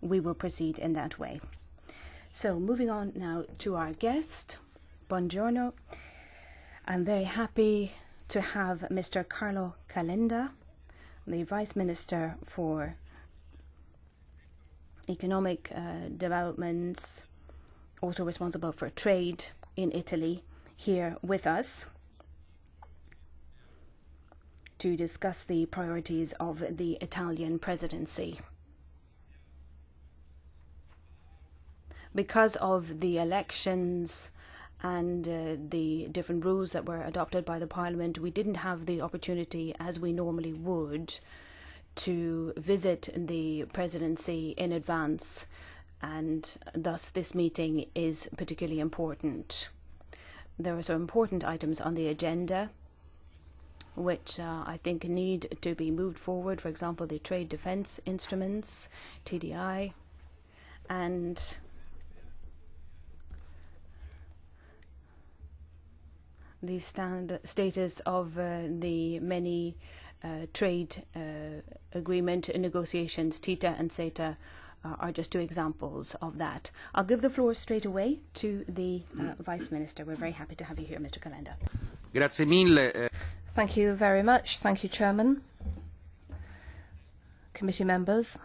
we will proceed in that way. So moving on now to our guest. Buongiorno. I'm very happy to have Mr. Carlo Calenda, the Vice-Minister for Economic Developments, also responsible for trade in Italy, here with us to discuss the priorities of the Italian presidency. Because of the elections and the different rules that were adopted by the Parliament, we didn't have the opportunity, as we normally would, to visit the presidency in advance, and thus this meeting is particularly important. There are some important items on the agenda which I think need to be moved forward. For example, the trade defence instruments, TDI, and the status of the many trade agreement negotiations. TITA and CETA are just two examples of that. I'll give the floor straight away to the Vice Minister. We're very happy to have you here, Mr. Calenda. Grazie mille. Thank you very much. Thank you, Chairman. Committee members.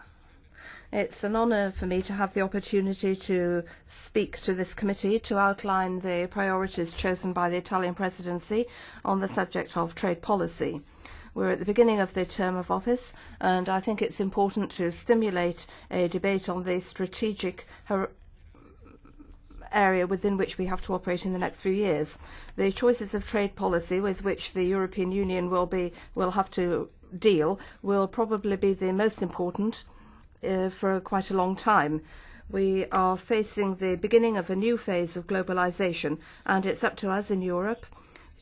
It's an honour for me to have the opportunity to speak to this committee to outline the priorities chosen by the Italian presidency on the subject of trade policy. We're at the beginning of the term of office, and I think it's important to stimulate a debate on the strategic area within which we have to operate in the next few years. The choices of trade policy with which the European Union will have to deal will probably be the most important for quite a long time. We are facing the beginning of a new phase of globalization, and it's up to us in Europe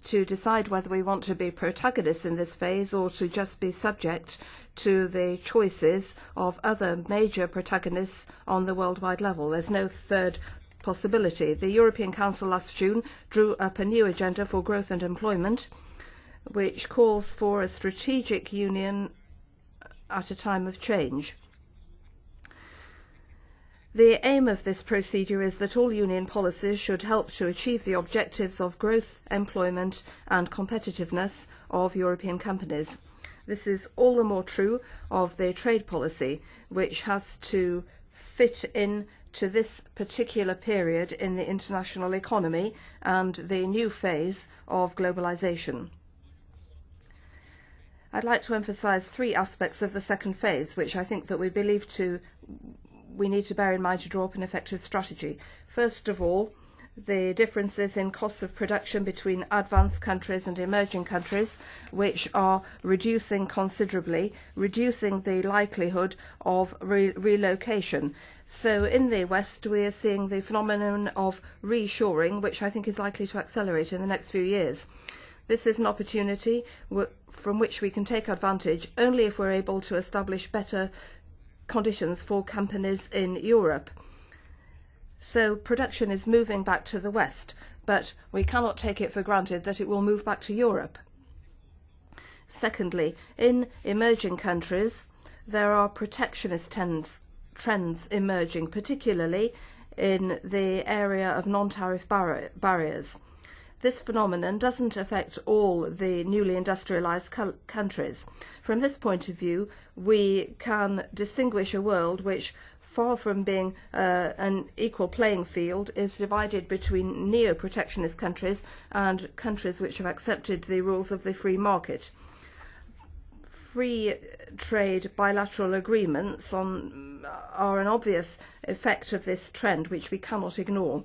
to decide whether we want to be protagonists in this phase or to just be subject to the choices of other major protagonists on the worldwide level. There's no third possibility. The European Council last June drew up a new agenda for growth and employment, which calls for a strategic union at a time of change. The aim of this procedure is that all union policies should help to achieve the objectives of growth, employment and competitiveness of European companies. This is all the more true of the trade policy, which has to fit in to this particular period in the international economy and the new phase of globalization. I'd like to emphasize three aspects of the second phase, which I think that we need to bear in mind to draw up an effective strategy. First of all, the differences in costs of production between advanced countries and emerging countries, which are reducing considerably, reducing the likelihood of relocation. So in the West, we are seeing the phenomenon of reshoring, which I think is likely to accelerate in the next few years. This is an opportunity from which we can take advantage only if we're able to establish better conditions for companies in Europe. So production is moving back to the West, but we cannot take it for granted that it will move back to Europe. Secondly, in emerging countries, there are protectionist trends emerging, particularly in the area of non-tariff barriers. This phenomenon doesn't affect all the newly industrialized countries. From this point of view, we can distinguish a world which, far from being an equal playing field, is divided between neo-protectionist countries and countries which have accepted the rules of the free market. Free trade bilateral agreements are an obvious effect of this trend which we cannot ignore.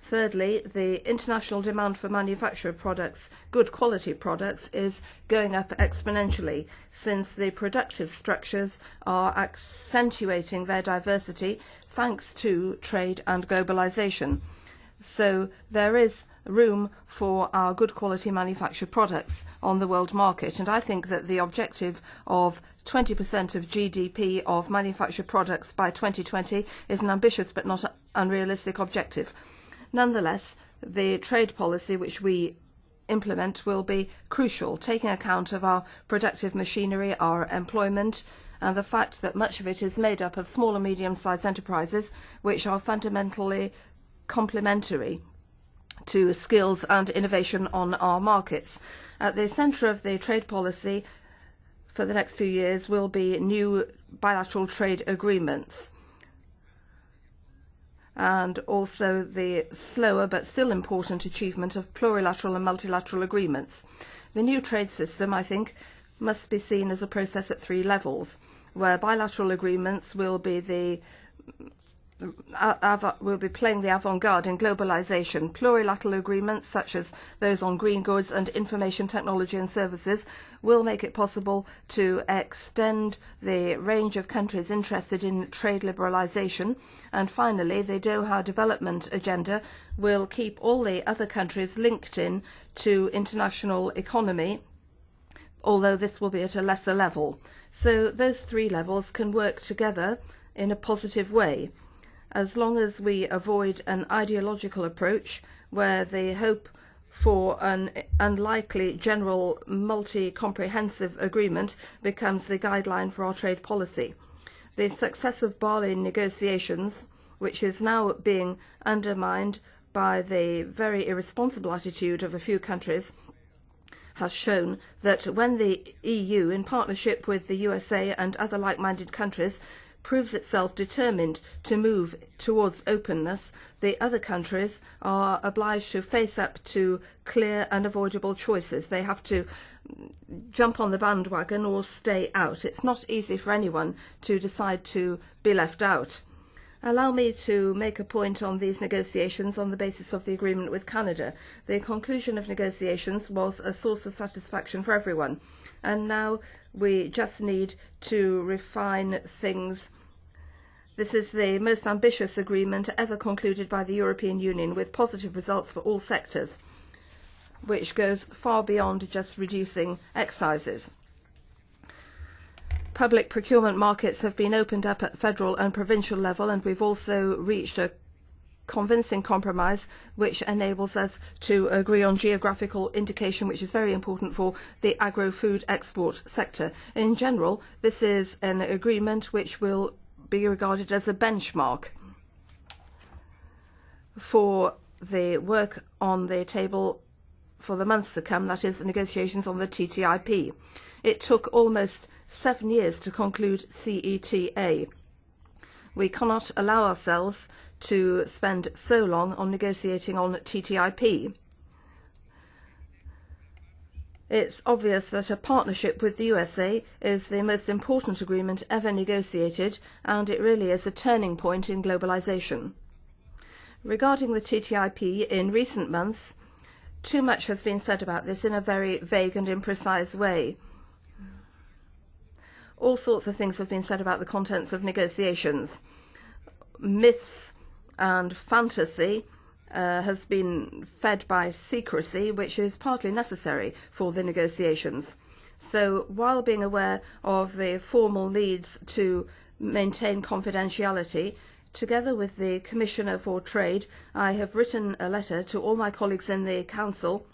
Thirdly, the international demand for manufactured products, good quality products, is going up exponentially since the productive structures are accentuating their diversity thanks to trade and globalization. So there is room for our good quality manufactured products on the world market, and I think that the objective of 20% of GDP of manufactured products by 2020 is an ambitious but not unrealistic objective. Nonetheless, the trade policy which we implement will be crucial, taking account of our productive machinery, our employment, and the fact that much of it is made up of small and medium-sized enterprises which are fundamentally complementary to skills and innovation on our markets. At the centre of the trade policy for the next few years will be new bilateral trade agreements, and also the slower but still important achievement of plurilateral and multilateral agreements. The new trade system, I think, must be seen as a process at three levels, where bilateral agreements will be playing the avant-garde in globalization. Plurilateral agreements, such as those on green goods and information technology and services, will make it possible to extend the range of countries interested in trade liberalization. And finally, the Doha Development Agenda will keep all the other countries linked in to international economy, although this will be at a lesser level. So those three levels can work together in a positive way, as long as we avoid an ideological approach where the hope for an unlikely general multi-comprehensive agreement becomes the guideline for our trade policy. The success of Bali negotiations, which is now being undermined by the very irresponsible attitude of a few countries, has shown that when the EU, in partnership with the USA and other like-minded countries, proves itself determined to move towards openness, the other countries are obliged to face up to clear, unavoidable choices. They have to jump on the bandwagon or stay out. It's not easy for anyone to decide to be left out. Allow me to make a point on these negotiations on the basis of the agreement with Canada. The conclusion of negotiations was a source of satisfaction for everyone, and now we just need to refine things. This is the most ambitious agreement ever concluded by the European Union, with positive results for all sectors, which goes far beyond just reducing excises. Public procurement markets have been opened up at federal and provincial level, and we've also reached a convincing compromise which enables us to agree on geographical indication, which is very important for the agro-food export sector. In general, this is an agreement which will be regarded as a benchmark for the work on the table for the months to come, that is, negotiations on the TTIP. It took almost 7 years to conclude CETA. We cannot allow ourselves to spend so long on negotiating on TTIP. It's obvious that a partnership with the USA is the most important agreement ever negotiated, and it really is a turning point in globalization. Regarding the TTIP, in recent months, too much has been said about this in a very vague and imprecise way. All sorts of things have been said about the contents of negotiations. Myths and fantasy has been fed by secrecy, which is partly necessary for the negotiations. So while being aware of the formal needs to maintain confidentiality, together with the Commissioner for Trade, I have written a letter to all my colleagues in the Council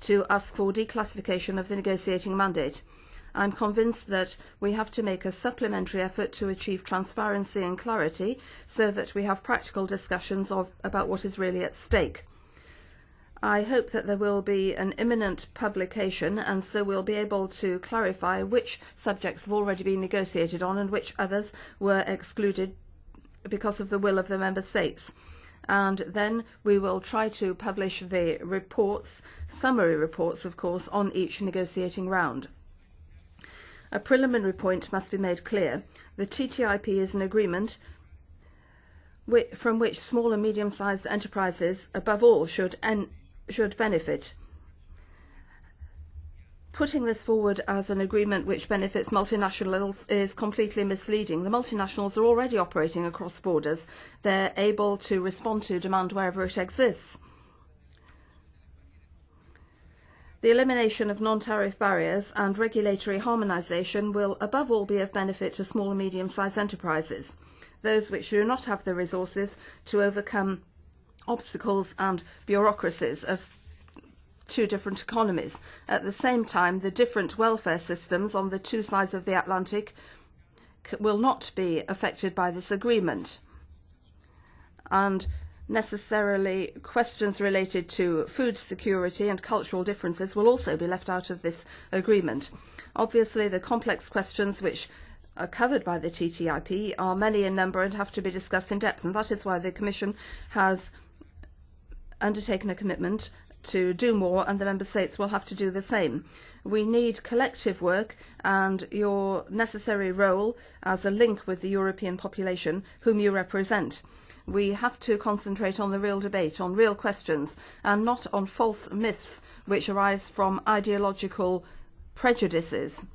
to ask for declassification of the negotiating mandate. I'm convinced that we have to make a supplementary effort to achieve transparency and clarity so that we have practical discussions about what is really at stake. I hope that there will be an imminent publication, and so we'll be able to clarify which subjects have already been negotiated on and which others were excluded because of the will of the Member States. And then we will try to publish the reports, summary reports of course, on each negotiating round. A preliminary point must be made clear. The TTIP is an agreement from which small and medium-sized enterprises, above all, should benefit. Putting this forward as an agreement which benefits multinationals is completely misleading. The multinationals are already operating across borders. They're able to respond to demand wherever it exists. The elimination of non-tariff barriers and regulatory harmonisation will above all be of benefit to small and medium-sized enterprises, those which do not have the resources to overcome obstacles and bureaucracies of two different economies. At the same time, the different welfare systems on the two sides of the Atlantic will not be affected by this agreement. And necessarily questions related to food security and cultural differences will also be left out of this agreement. Obviously, the complex questions which are covered by the TTIP are many in number and have to be discussed in depth, and that is why the Commission has undertaken a commitment to do more, and the Member States will have to do the same. We need collective work and your necessary role as a link with the European population whom you represent. We have to concentrate on the real debate, on real questions, and not on false myths which arise from ideological prejudices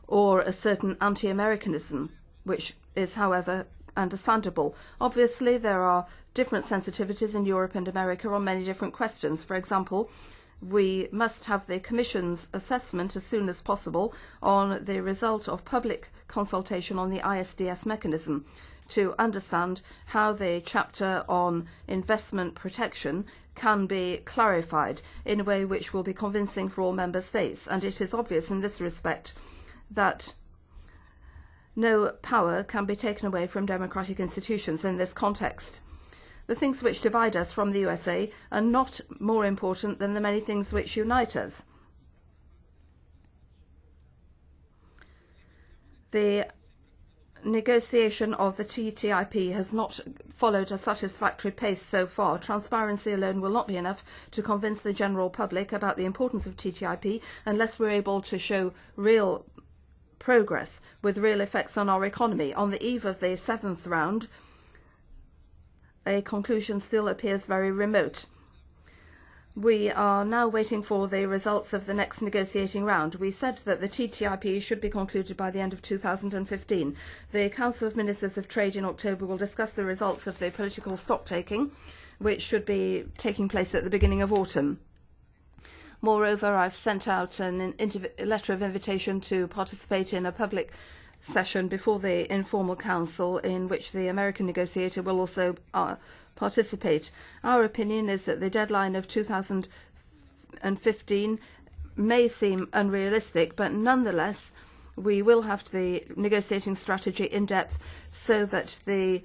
or a certain anti-Americanism, which is, however, understandable. Obviously, there are different sensitivities in Europe and America on many different questions. For example, we must have the Commission's assessment as soon as possible on the result of public consultation on the ISDS mechanism to understand how the chapter on investment protection can be clarified in a way which will be convincing for all member states. And it is obvious in this respect that no power can be taken away from democratic institutions in this context. The things which divide us from the USA are not more important than the many things which unite us. The negotiation of the TTIP has not followed a satisfactory pace so far. Transparency alone will not be enough to convince the general public about the importance of TTIP unless we're able to show real progress with real effects on our economy. On the eve of the seventh round, a conclusion still appears very remote. We are now waiting for the results of the next negotiating round. We said that the TTIP should be concluded by the end of 2015. The Council of Ministers of Trade in October will discuss the results of the political stock-taking, which should be taking place at the beginning of autumn. Moreover, I've sent out a letter of invitation to participate in a public session before the informal council in which the American negotiator will also participate. Our opinion is that the deadline of 2015 may seem unrealistic, but nonetheless we will have the negotiating strategy in depth so that the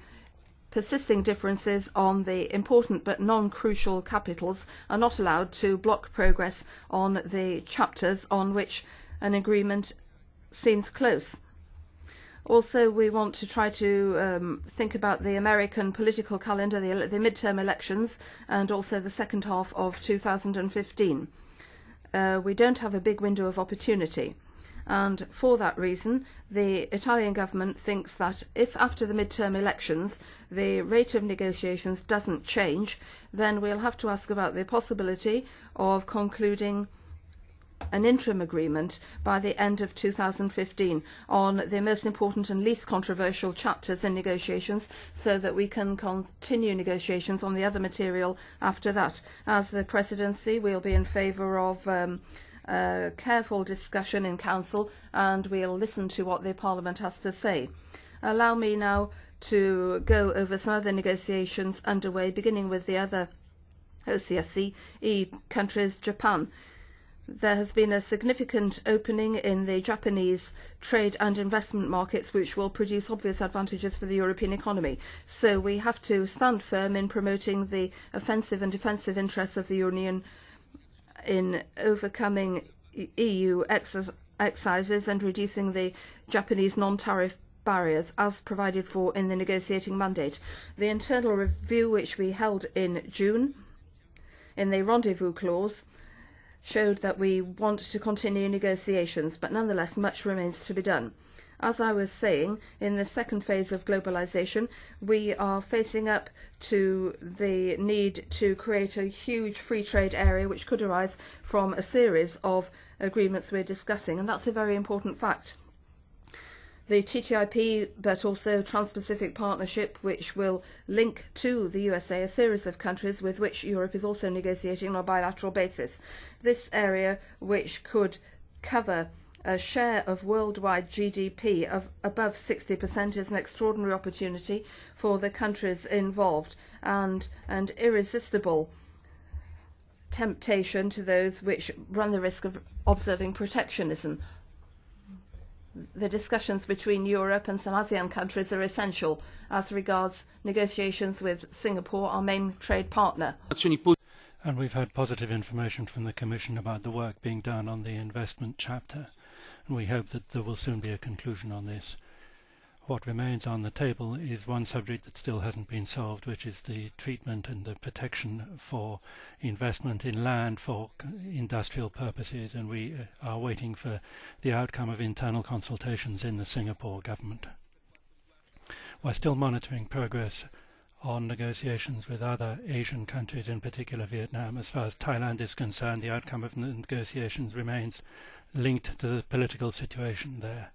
persisting differences on the important but non-crucial capitals are not allowed to block progress on the chapters on which an agreement seems close. Also, we want to try to think about the American political calendar, the midterm elections, and also the second half of 2015. We don't have a big window of opportunity. And for that reason, the Italian government thinks that if after the midterm elections the rate of negotiations doesn't change, then we'll have to ask about the possibility of concluding an interim agreement by the end of 2015 on the most important and least controversial chapters in negotiations, so that we can continue negotiations on the other material after that. As the presidency, we'll be in favour of a careful discussion in Council, and we'll listen to what the Parliament has to say. Allow me now to go over some other negotiations underway, beginning with the other OCSCE countries, Japan. There has been a significant opening in the Japanese trade and investment markets, which will produce obvious advantages for the European economy. So we have to stand firm in promoting the offensive and defensive interests of the Union in overcoming EU excises and reducing the Japanese non-tariff barriers as provided for in the negotiating mandate. The internal review which we held in June in the rendezvous clause showed that we want to continue negotiations, but nonetheless much remains to be done. As I was saying, in the second phase of globalization, we are facing up to the need to create a huge free trade area which could arise from a series of agreements we're discussing, and that's a very important fact. The TTIP, but also Trans-Pacific Partnership, which will link to the USA a series of countries with which Europe is also negotiating on a bilateral basis. This area, which could cover a share of worldwide GDP of above 60%, is an extraordinary opportunity for the countries involved and an irresistible temptation to those which run the risk of observing protectionism. The discussions between Europe and some ASEAN countries are essential as regards negotiations with Singapore, our main trade partner. And we've had positive information from the Commission about the work being done on the investment chapter, and we hope that there will soon be a conclusion on this. What remains on the table is one subject that still hasn't been solved, which is the treatment and the protection for investment in land for industrial purposes, and we are waiting for the outcome of internal consultations in the Singapore government. We're still monitoring progress on negotiations with other Asian countries, in particular Vietnam. As far as Thailand is concerned, the outcome of the negotiations remains linked to the political situation there.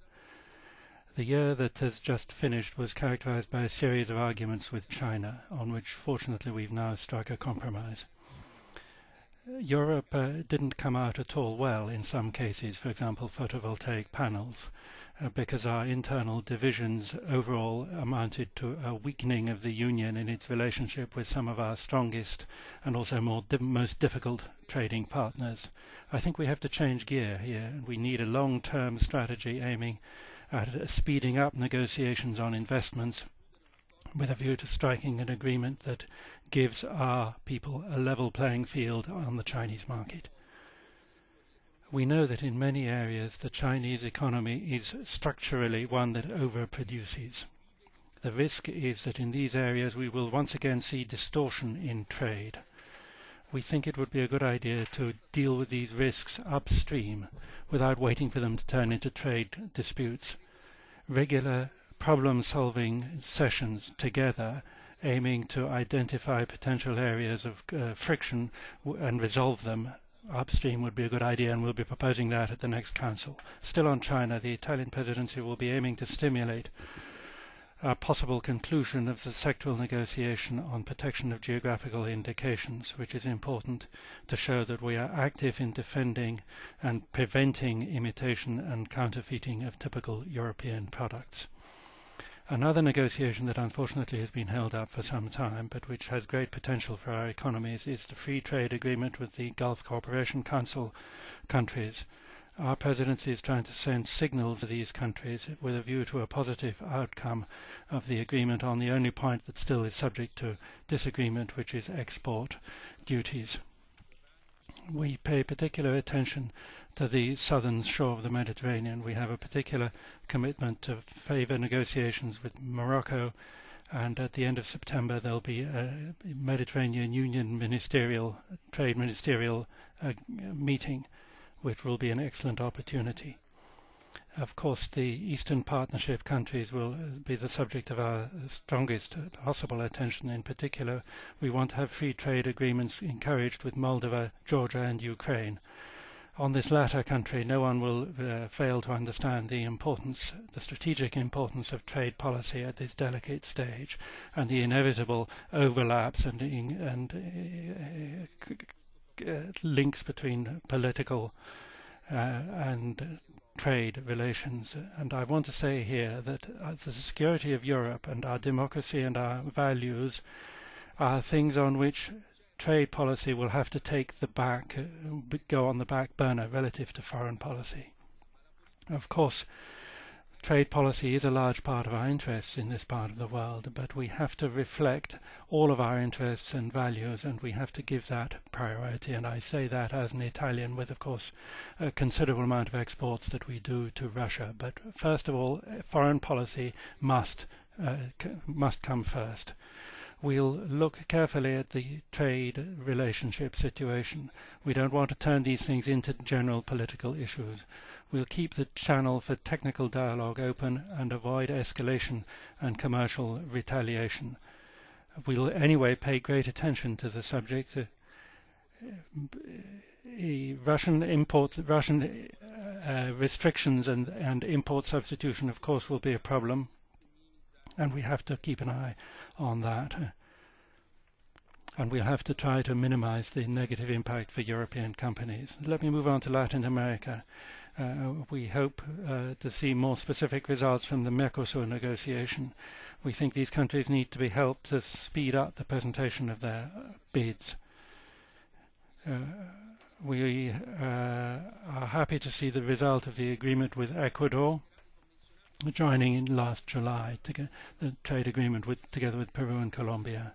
The year that has just finished was characterized by a series of arguments with China, on which fortunately we've now struck a compromise. Europe didn't come out at all well in some cases, for example photovoltaic panels, because our internal divisions overall amounted to a weakening of the Union in its relationship with some of our strongest and also most difficult trading partners. I think we have to change gear here. We need a long-term strategy aiming at speeding up negotiations on investments with a view to striking an agreement that gives our people a level playing field on the Chinese market. We know that in many areas the Chinese economy is structurally one that overproduces. The risk is that in these areas we will once again see distortion in trade. We think it would be a good idea to deal with these risks upstream without waiting for them to turn into trade disputes. Regular problem-solving sessions together aiming to identify potential areas of friction and resolve them upstream would be a good idea, and we'll be proposing that at the next Council. Still on China, the Italian presidency will be aiming to stimulate a possible conclusion of the sectoral negotiation on protection of geographical indications, which is important to show that we are active in defending and preventing imitation and counterfeiting of typical European products. Another negotiation that unfortunately has been held up for some time, but which has great potential for our economies, is the free trade agreement with the Gulf Cooperation Council countries. Our presidency is trying to send signals to these countries with a view to a positive outcome of the agreement on the only point that still is subject to disagreement, which is export duties. We pay particular attention to the southern shore of the Mediterranean. We have a particular commitment to favour negotiations with Morocco, and at the end of September there'll be a Mediterranean Union trade ministerial meeting, which will be an excellent opportunity. Of course, the Eastern Partnership countries will be the subject of our strongest possible attention. In particular, we want to have free trade agreements encouraged with Moldova, Georgia and Ukraine. On this latter country, no one will fail to understand the strategic importance of trade policy at this delicate stage, and the inevitable overlaps and links between political and trade relations. And I want to say here that the security of Europe and our democracy and our values are things on which trade policy will have to go on the back burner relative to foreign policy. Of course, trade policy is a large part of our interests in this part of the world, but we have to reflect all of our interests and values, and we have to give that priority. And I say that as an Italian with, of course, a considerable amount of exports that we do to Russia. But first of all, foreign policy must come first. We'll look carefully at the trade relationship situation. We don't want to turn these things into general political issues. We'll keep the channel for technical dialogue open and avoid escalation and commercial retaliation. We'll anyway pay great attention to the subject. Russian restrictions and import substitution, of course, will be a problem, and we have to keep an eye on that. And we'll have to try to minimize the negative impact for European companies. Let me move on to Latin America. We hope to see more specific results from the Mercosur negotiation. We think these countries need to be helped to speed up the presentation of their bids. We are happy to see the result of the agreement with Ecuador, joining in last July, the trade agreement together with Peru and Colombia.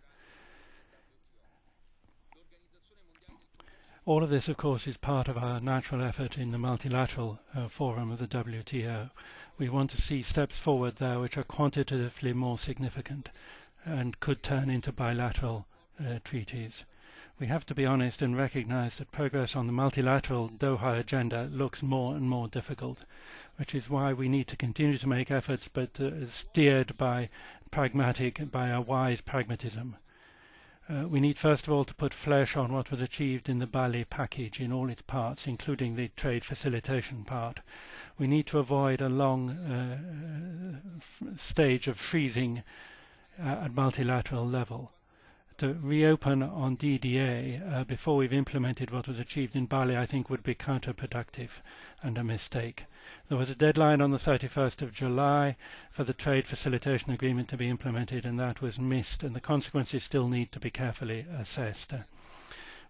All of this, of course, is part of our natural effort in the multilateral forum of the WTO. We want to see steps forward there which are quantitatively more significant and could turn into bilateral treaties. We have to be honest and recognize that progress on the multilateral Doha agenda looks more and more difficult, which is why we need to continue to make efforts, but steered by a wise pragmatism. We need, first of all, to put flesh on what was achieved in the Bali package in all its parts, including the trade facilitation part. We need to avoid a long stage of freezing at multilateral level. To reopen on DDA before we've implemented what was achieved in Bali, I think, would be counterproductive and a mistake. There was a deadline on the 31st of July for the trade facilitation agreement to be implemented, and that was missed, and the consequences still need to be carefully assessed.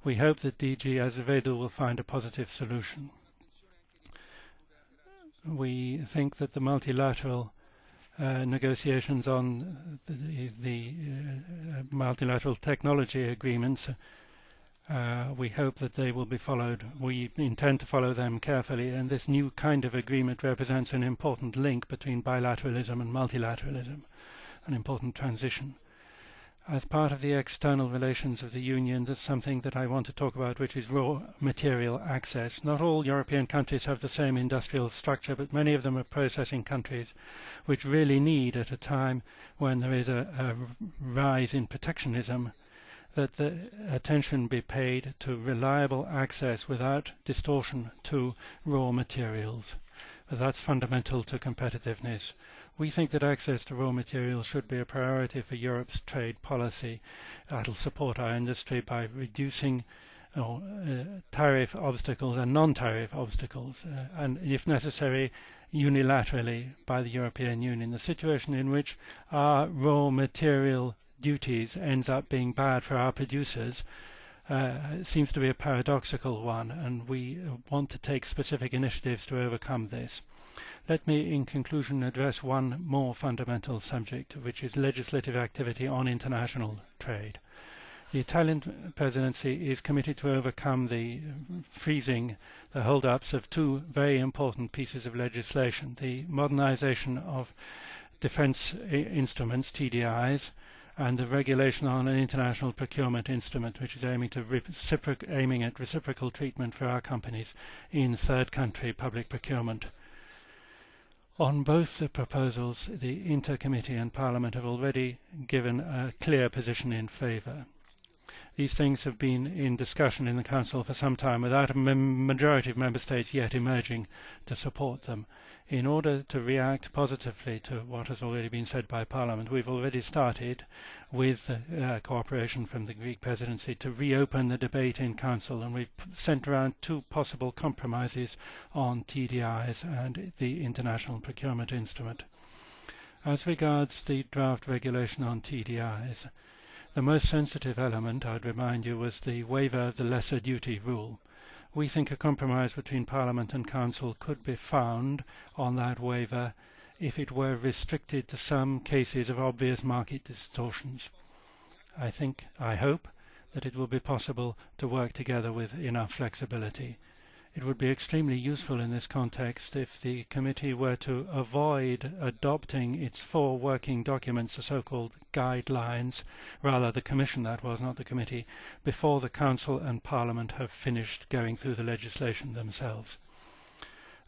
We hope that DG Azevedo will find a positive solution. We think that the multilateral negotiations on the multilateral technology agreements, we hope that they will be followed. We intend to follow them carefully, and this new kind of agreement represents an important link between bilateralism and multilateralism, an important transition. As part of the external relations of the Union, there's something that I want to talk about, which is raw material access. Not all European countries have the same industrial structure, but many of them are processing countries which really need, at a time when there is a rise in protectionism, that the attention be paid to reliable access without distortion to raw materials. That's fundamental to competitiveness. We think that access to raw materials should be a priority for Europe's trade policy. That'll support our industry by reducing tariff obstacles and non-tariff obstacles, and if necessary, unilaterally by the European Union. The situation in which our raw material duties ends up being bad for our producers seems to be a paradoxical one, and we want to take specific initiatives to overcome this. Let me, in conclusion, address one more fundamental subject, which is legislative activity on international trade. The Italian presidency is committed to overcome the hold-ups of two very important pieces of legislation: the modernization of defense instruments, TDIs, and the regulation on an international procurement instrument, which is aiming at reciprocal treatment for our companies in third country public procurement. On both the proposals, the Intercommittee and Parliament have already given a clear position in favour. These things have been in discussion in the Council for some time without a majority of Member States yet emerging to support them. In order to react positively to what has already been said by Parliament, we've already started with cooperation from the Greek presidency to reopen the debate in Council, and we've sent around two possible compromises on TDIs and the International Procurement Instrument. As regards the draft regulation on TDIs, the most sensitive element, I'd remind you, was the waiver of the lesser duty rule. We think a compromise between Parliament and Council could be found on that waiver if it were restricted to some cases of obvious market distortions. I hope that it will be possible to work together with enough flexibility. It would be extremely useful in this context if the committee were to avoid adopting its 4 working documents, the so-called guidelines, rather the Commission that was, not the committee, before the Council and Parliament have finished going through the legislation themselves.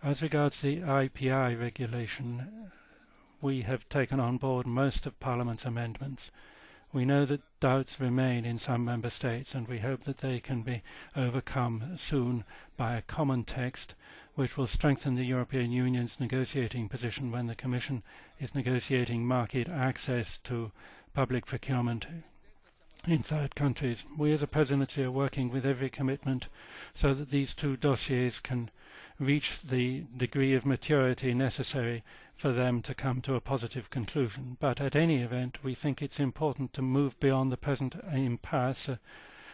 As regards the IPI regulation, we have taken on board most of Parliament's amendments. We know that doubts remain in some Member States, and we hope that they can be overcome soon by a common text which will strengthen the European Union's negotiating position when the Commission is negotiating market access to public procurement in third countries. We as a presidency are working with every commitment so that these 2 dossiers can reach the degree of maturity necessary for them to come to a positive conclusion. But at any event, we think it's important to move beyond the present impasse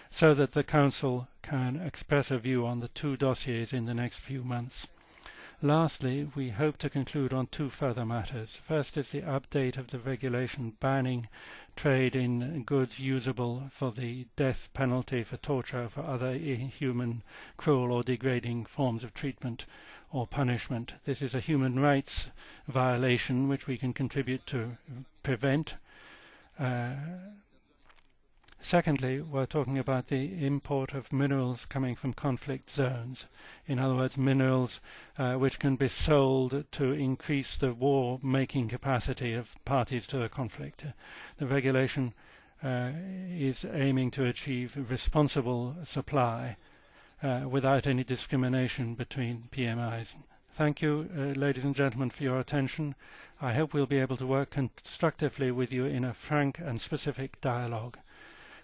so that the Council can express a view on the two dossiers in the next few months. Lastly, we hope to conclude on two further matters. First is the update of the regulation banning trade in goods usable for the death penalty, for torture, for other inhuman, cruel or degrading forms of treatment or punishment. This is a human rights violation which we can contribute to prevent. Secondly, we're talking about the import of minerals coming from conflict zones. In other words, minerals which can be sold to increase the war-making capacity of parties to a conflict. The regulation is aiming to achieve responsible supply without any discrimination between PMIs. Thank you, ladies and gentlemen, for your attention. I hope we'll be able to work constructively with you in a frank and specific dialogue.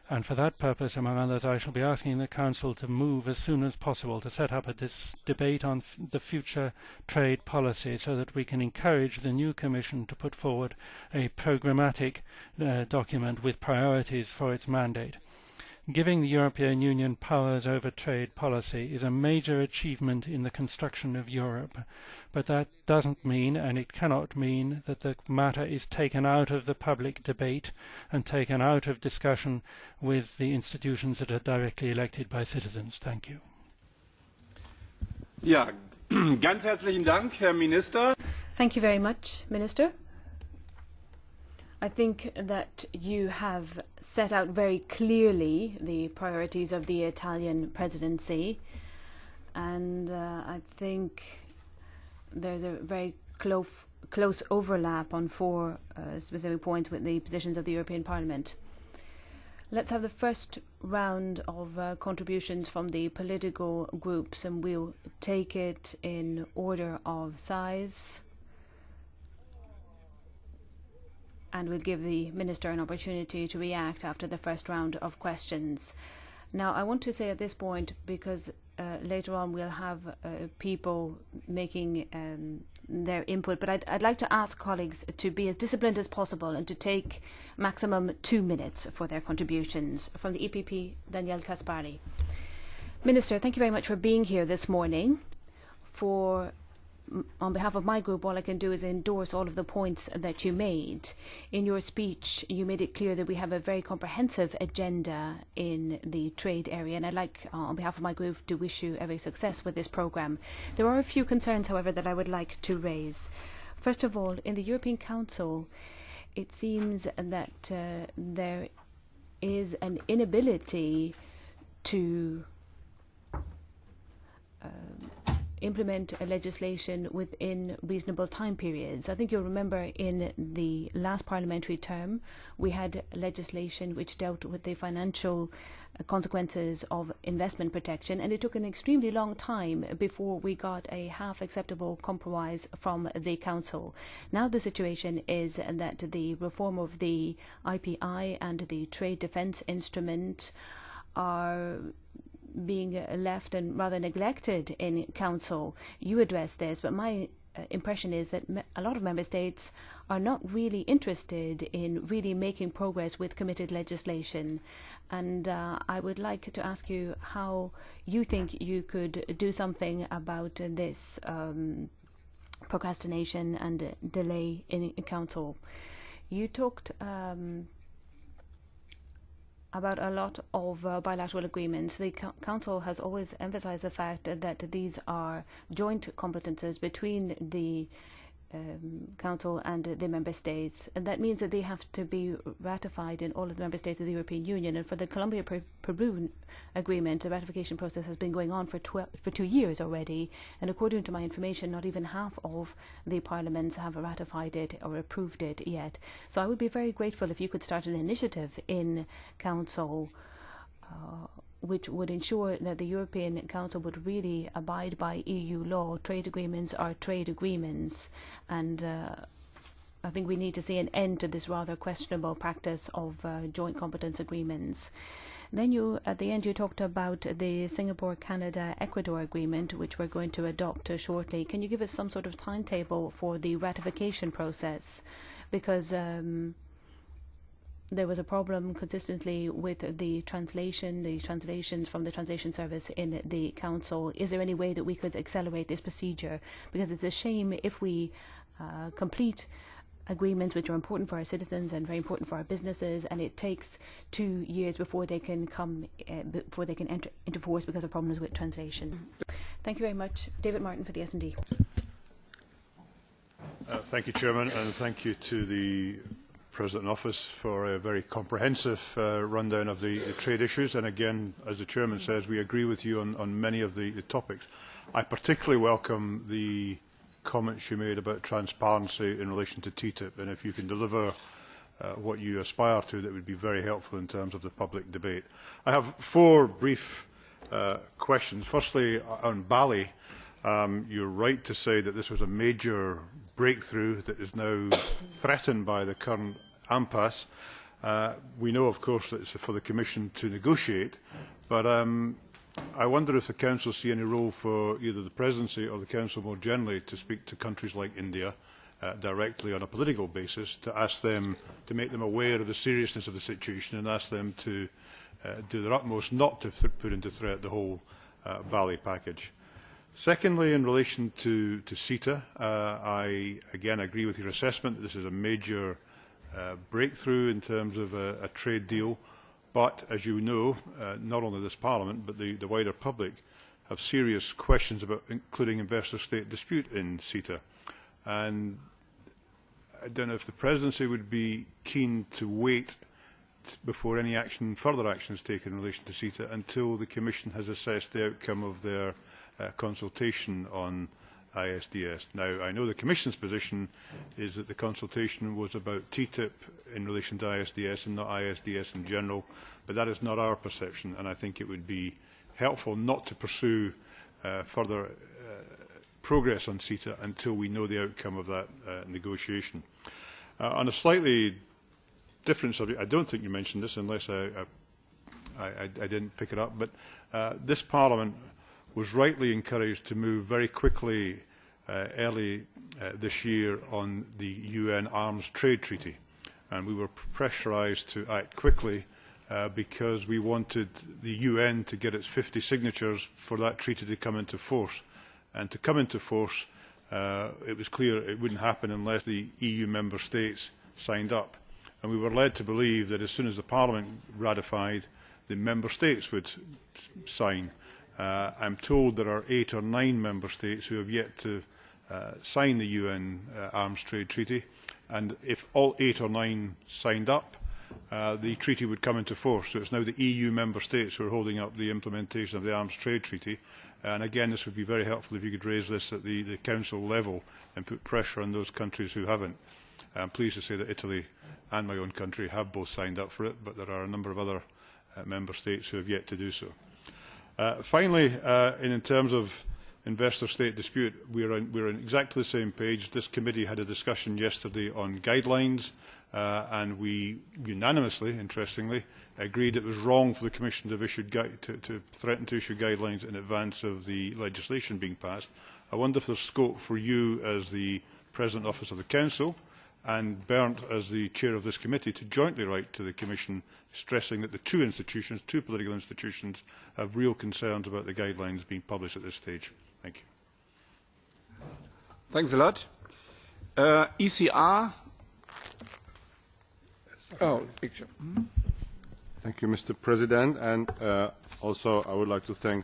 And for that purpose, among others, I shall be asking the Council to move as soon as possible to set up this debate on the future trade policy so that we can encourage the new Commission to put forward a programmatic document with priorities for its mandate. Giving the European Union powers over trade policy is a major achievement in the construction of Europe, but that doesn't mean, and it cannot mean, that the matter is taken out of the public debate and taken out of discussion with the institutions that are directly elected by citizens. Thank you. Ja, ganz herzlichen Dank, Herr Minister. Thank you very much, Minister. I think that you have set out very clearly the priorities of the Italian presidency, and I think there's a very close overlap on four specific points with the positions of the European Parliament. Let's have the first round of contributions from the political groups, and we'll take it in order of size. And we'll give the Minister an opportunity to react after the first round of questions. Now, I want to say at this point, because later on we'll have people making their input, but I'd like to ask colleagues to be as disciplined as possible and to take maximum 2 minutes for their contributions. From the EPP, Daniel Caspari. Minister, thank you very much for being here this morning. On behalf of my group, all I can do is endorse all of the points that you made. In your speech, you made it clear that we have a very comprehensive agenda in the trade area, and I'd like, on behalf of my group, to wish you every success with this programme. There are a few concerns, however, that I would like to raise. First of all, in the European Council, it seems that there is an inability to implement a legislation within reasonable time periods. I think you'll remember in the last parliamentary term we had legislation which dealt with the financial consequences of investment protection, and it took an extremely long time before we got a half acceptable compromise from the Council. Now the situation is that the reform of the IPI and the trade defence instrument are being left and rather neglected in Council. You addressed this, but my impression is that a lot of member states are not really interested in really making progress with committed legislation. And I would like to ask you how you think you could do something about this procrastination and delay in Council. You talked about a lot of bilateral agreements. The Council has always emphasized the fact that these are joint competences between the Council and the Member States, and that means that they have to be ratified in all of the Member States of the European Union. And for the Colombia-Peru agreement, the ratification process has been going on for 2 years already, and according to my information, not even half of the parliaments have ratified it or approved it yet. So I would be very grateful if you could start an initiative in Council which would ensure that the European Council would really abide by EU law. Trade agreements are trade agreements, and I think we need to see an end to this rather questionable practice of joint competence agreements. Then at the end, you talked about the Singapore-Canada-Ecuador agreement, which we're going to adopt shortly. Can you give us some sort of timetable for the ratification process? Because there was a problem consistently with the translations from the translation service in the Council. Is there any way that we could accelerate this procedure? Because it's a shame if we complete agreements which are important for our citizens and very important for our businesses, and it takes 2 years before they can enter into force because of problems with translation. Thank you very much. David Martin for the S&D. Thank you, Chairman, and thank you to the President in Office for a very comprehensive rundown of the trade issues. And again, as the Chairman says, we agree with you on many of the topics. I particularly welcome the comments you made about transparency in relation to TTIP, and if you can deliver what you aspire to, that would be very helpful in terms of the public debate. I have 4 brief questions. Firstly, on Bali, you're right to say that this was a major breakthrough that is now threatened by the current impasse. We know, of course, that it's for the Commission to negotiate, but I wonder if the Council see any role for either the Presidency or the Council more generally to speak to countries like India directly on a political basis, to ask them, to make them aware of the seriousness of the situation and ask them to do their utmost not to put into threat the whole Bali package. Secondly, in relation to CETA, I again agree with your assessment that this is a major breakthrough in terms of a trade deal. But, as you know, not only this Parliament but the wider public have serious questions about including investor-state dispute in CETA. And I don't know if the Presidency would be keen to wait before any further action is taken in relation to CETA until the Commission has assessed the outcome of their consultation on ISDS. Now, I know the Commission's position is that the consultation was about TTIP in relation to ISDS and not ISDS in general, but that is not our perception, and I think it would be helpful not to pursue further progress on CETA until we know the outcome of that negotiation. On a slightly different subject, I don't think you mentioned this unless I didn't pick it up, but this Parliament was rightly encouraged to move very quickly early this year on the UN Arms Trade Treaty, and we were pressurised to act quickly because we wanted the UN to get its 50 signatures for that treaty to come into force. And to come into force, it was clear it wouldn't happen unless the EU member states signed up. And we were led to believe that as soon as the Parliament ratified, the member states would sign. I'm told there are 8 or 9 member states who have yet to sign the UN Arms Trade Treaty, and if all 8 or 9 signed up, the treaty would come into force. So it's now the EU member states who are holding up the implementation of the Arms Trade Treaty. And again, this would be very helpful if you could raise this at the Council level and put pressure on those countries who haven't. I'm pleased to say that Italy and my own country have both signed up for it, but there are a number of other member states who have yet to do so. Finally, in terms of investor-state dispute, we're on exactly the same page. This committee had a discussion yesterday on guidelines, and we unanimously, interestingly, agreed it was wrong for the Commission to have issued to threaten to issue guidelines in advance of the legislation being passed. I wonder if there is scope for you, as the President Office of the Council, and Bernd, as the chair of this committee, to jointly write to the Commission stressing that the two political institutions, have real concerns about the guidelines being published at this stage. Thank you. Thanks a lot. ECR. Oh, picture. Thank you, Mr. President, and also I would like to thank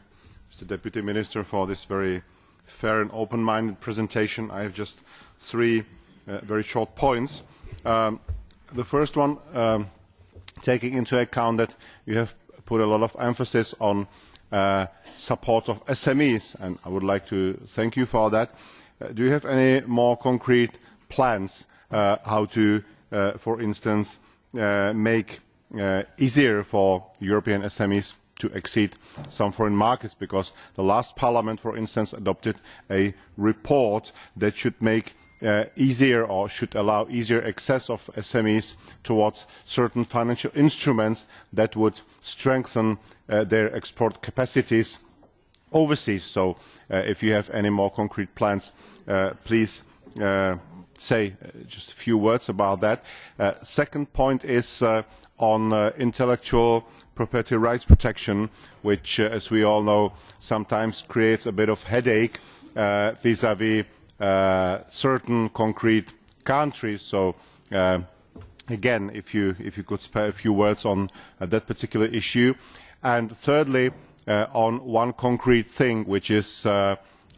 Mr. Deputy Minister for this very fair and open-minded presentation. I have just 3 very short points. The first one, taking into account that you have put a lot of emphasis on support of SMEs, and I would like to thank you for that. Do you have any more concrete plans how to, for instance, make easier for European SMEs to exceed some foreign markets? Because the last Parliament, for instance, adopted a report that should make easier, or should allow easier access of SMEs towards certain financial instruments that would strengthen their export capacities overseas. So if you have any more concrete plans, please say just a few words about that. Second point is on intellectual property rights protection, which, as we all know, sometimes creates a bit of headache vis-à-vis certain concrete countries. So again, if you could spare a few words on that particular issue. And thirdly, on one concrete thing, which is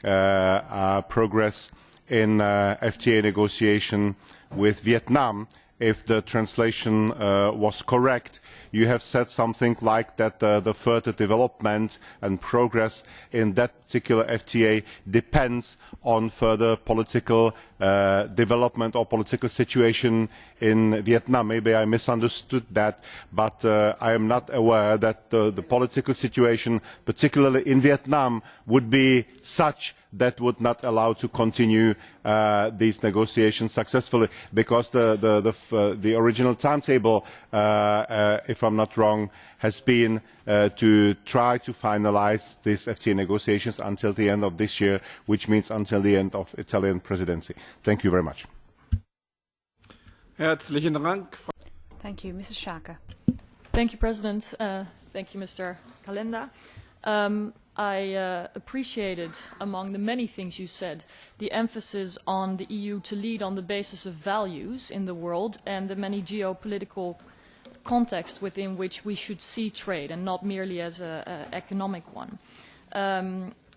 progress in FTA negotiation with Vietnam. If the translation was correct, you have said something like that the further development and progress in that particular FTA depends on further political development or political situation in Vietnam. Maybe I misunderstood that, but I am not aware that the political situation, particularly in Vietnam, would be such that would not allow to continue these negotiations successfully, because the original timetable, if I'm not wrong, has been to try to finalize these FTA negotiations until the end of this year, which means until the end of Italian presidency. Thank you very much. Herzlichen Dank. Thank you. Mrs. Schaka. Thank you, President. Thank you, Mr. Calenda. I appreciated, among the many things you said, the emphasis on the EU to lead on the basis of values in the world and the many geopolitical context within which we should see trade and not merely as an economic one.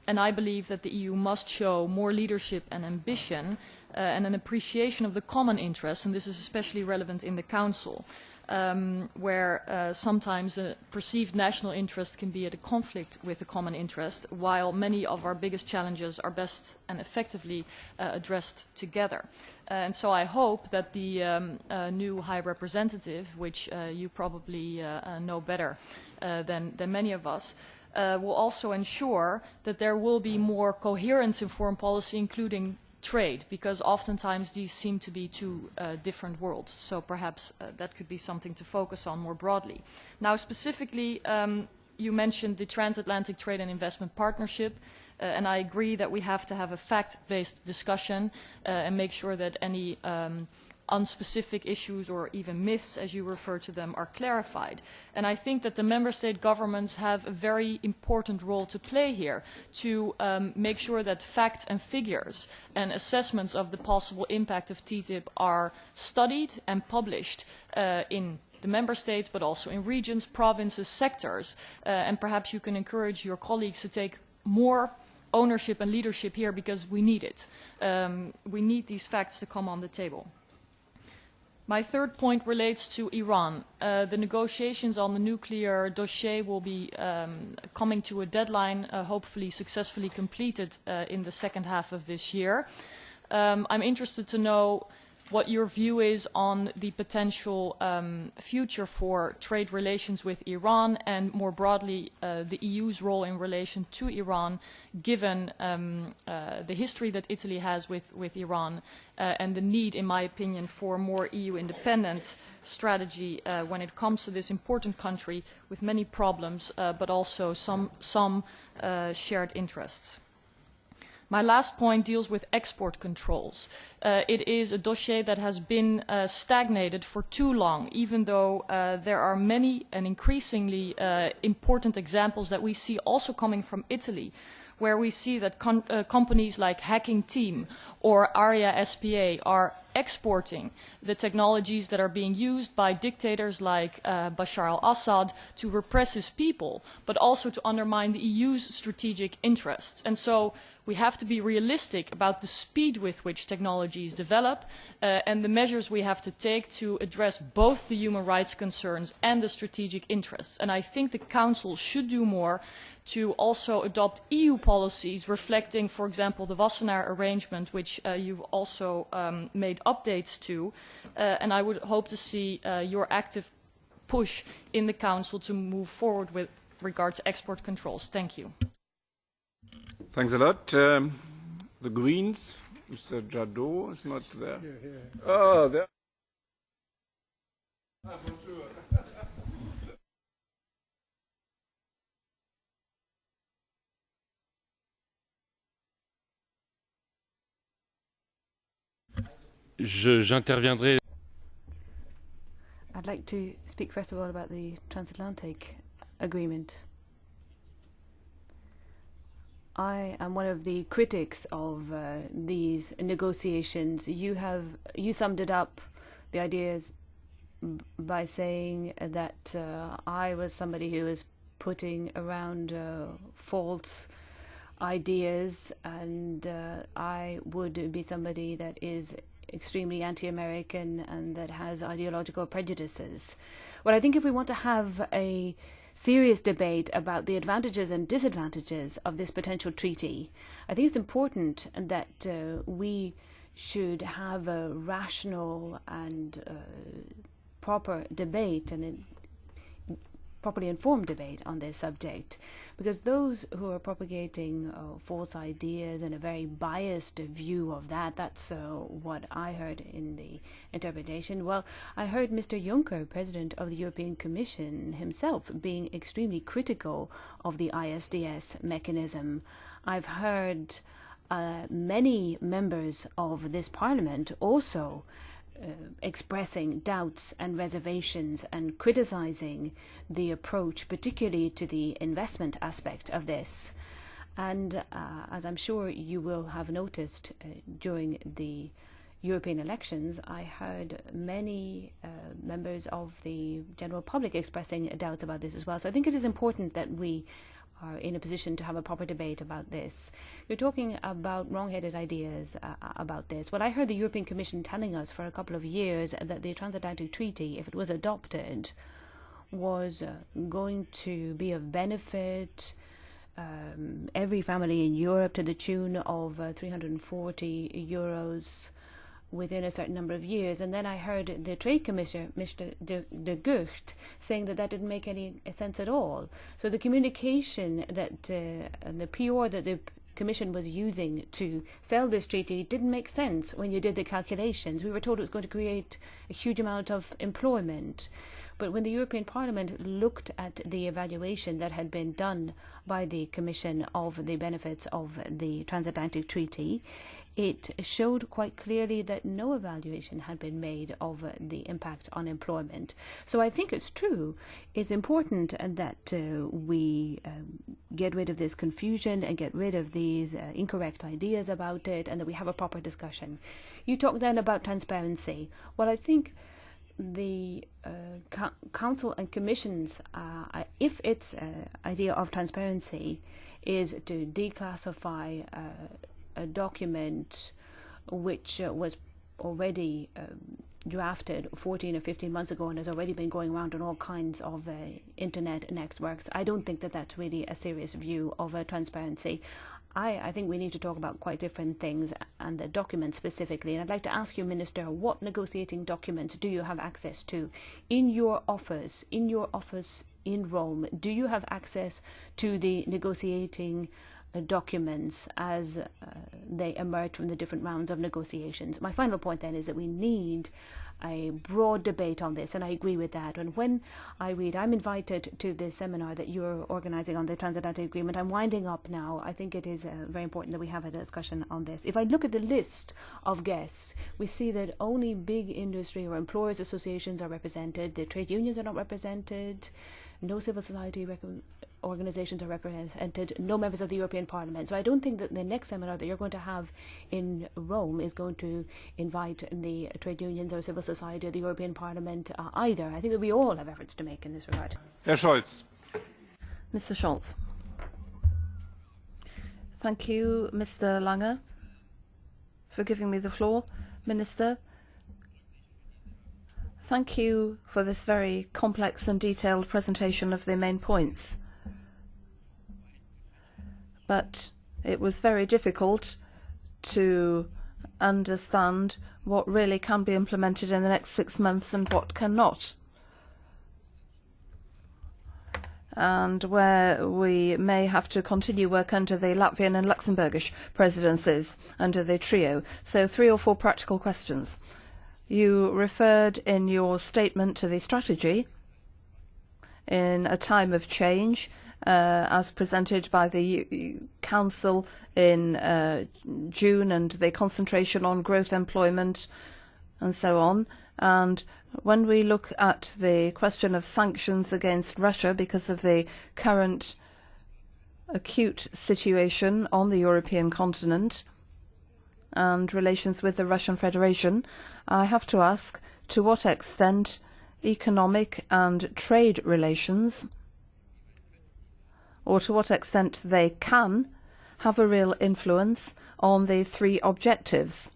And I believe that the EU must show more leadership and ambition and an appreciation of the common interest, and this is especially relevant in the Council, where sometimes the perceived national interest can be at a conflict with the common interest, while many of our biggest challenges are best and effectively addressed together. And so I hope that the new High Representative, which you probably know better than many of us, will also ensure that there will be more coherence in foreign policy, including trade, because oftentimes these seem to be two different worlds. So perhaps that could be something to focus on more broadly. Now, specifically, you mentioned the Transatlantic Trade and Investment Partnership, and I agree that we have to have a fact-based discussion and make sure that any unspecific issues or even myths, as you refer to them, are clarified. And I think that the member state governments have a very important role to play here to make sure that facts and figures and assessments of the possible impact of TTIP are studied and published in the member states, but also in regions, provinces, sectors. And perhaps you can encourage your colleagues to take more ownership and leadership here, because we need it. We need these facts to come on the table. My third point relates to Iran. The negotiations on the nuclear dossier will be coming to a deadline, hopefully successfully completed in the second half of this year. I'm interested to know what your view is on the potential future for trade relations with Iran, and more broadly the EU's role in relation to Iran, given the history that Italy has with Iran and the need, in my opinion, for more EU independent strategy when it comes to this important country with many problems but also some shared interests. My last point deals with export controls. It is a dossier that has been stagnated for too long, even though there are many and increasingly important examples that we see also coming from Italy, where we see that companies like Hacking Team or Aria SPA are exporting the technologies that are being used by dictators like Bashar al-Assad to repress his people, but also to undermine the EU's strategic interests. And so we have to be realistic about the speed with which technologies develop and the measures we have to take to address both the human rights concerns and the strategic interests. And I think the Council should do more to also adopt EU policies reflecting, for example, the Wassenaar arrangement, which you've also made updates to. And I would hope to see your active push in the Council to move forward with regard to export controls. Thank you. Thanks a lot. The Greens, Mr. Jadot is not there. Oh, there. J'interviendrai. I'd like to speak first of all about the transatlantic agreement. I am one of the critics of these negotiations. You summed it up, the ideas, by saying that I was somebody who was putting around false ideas, and I would be somebody that is extremely anti-American and that has ideological prejudices. Well, I think if we want to have a serious debate about the advantages and disadvantages of this potential treaty, I think it's important that we should have a rational and proper debate and properly informed debate on this subject, because those who are propagating false ideas and a very biased view of that's what I heard in the interpretation. Well, I heard Mr. Juncker, President of the European Commission himself, being extremely critical of the ISDS mechanism. I've heard many members of this Parliament also expressing doubts and reservations and criticizing the approach, particularly to the investment aspect of this. And as I'm sure you will have noticed during the European elections, I heard many members of the general public expressing doubts about this as well. So I think it is important that we are in a position to have a proper debate about this. You're talking about wrong-headed ideas about this. Well, I heard the European Commission telling us for a couple of years that the transatlantic treaty, if it was adopted, was going to be of benefit every family in Europe to the tune of 340 euros within a certain number of years. And then I heard the Trade Commissioner, Mr. de Gucht, saying that didn't make any sense at all. So the communication that the PR that the Commission was using to sell this treaty didn't make sense when you did the calculations. We were told it was going to create a huge amount of employment. But when the European Parliament looked at the evaluation that had been done by the Commission of the benefits of the transatlantic treaty, it showed quite clearly that no evaluation had been made of the impact on employment. So I think it's true. It's important that we get rid of this confusion and get rid of these incorrect ideas about it, and that we have a proper discussion. You talk then about transparency. Well, I think the Council and Commission's, if its idea of transparency is to declassify a document which was already drafted 14 or 15 months ago and has already been going around on all kinds of internet networks, I don't think that that's really a serious view of transparency. I think we need to talk about quite different things, and the document specifically. And I'd like to ask you, Minister, what negotiating documents do you have access to in your office in Rome? Do you have access to the negotiating documents as they emerge from the different rounds of negotiations? My final point then is that we need a broad debate on this, and I agree with that. And when I'm invited to this seminar that you're organizing on the transatlantic agreement. I'm winding up now. I think it is very important that we have a discussion on this. If I look at the list of guests, we see that only big industry or employers associations are represented. The trade unions are not represented. No civil society organizations are represented, no members of the European Parliament. So I don't think that the next seminar that you're going to have in Rome is going to invite the trade unions or civil society or the European Parliament either. I think that we all have efforts to make in this regard. Herr Scholz. Mr. Scholz. Thank you, Mr. Lange, for giving me the floor. Minister, thank you for this very complex and detailed presentation of the main points. But it was very difficult to understand what really can be implemented in the next 6 months and what cannot. And where we may have to continue work under the Latvian and Luxembourgish presidencies, under the trio. So 3 or 4 practical questions. You referred in your statement to the strategy in a time of change, as presented by the Council in June, and the concentration on growth, employment and so on. And when we look at the question of sanctions against Russia because of the current acute situation on the European continent and relations with the Russian Federation, I have to ask to what extent economic and trade relations, or to what extent they can have a real influence on the three objectives.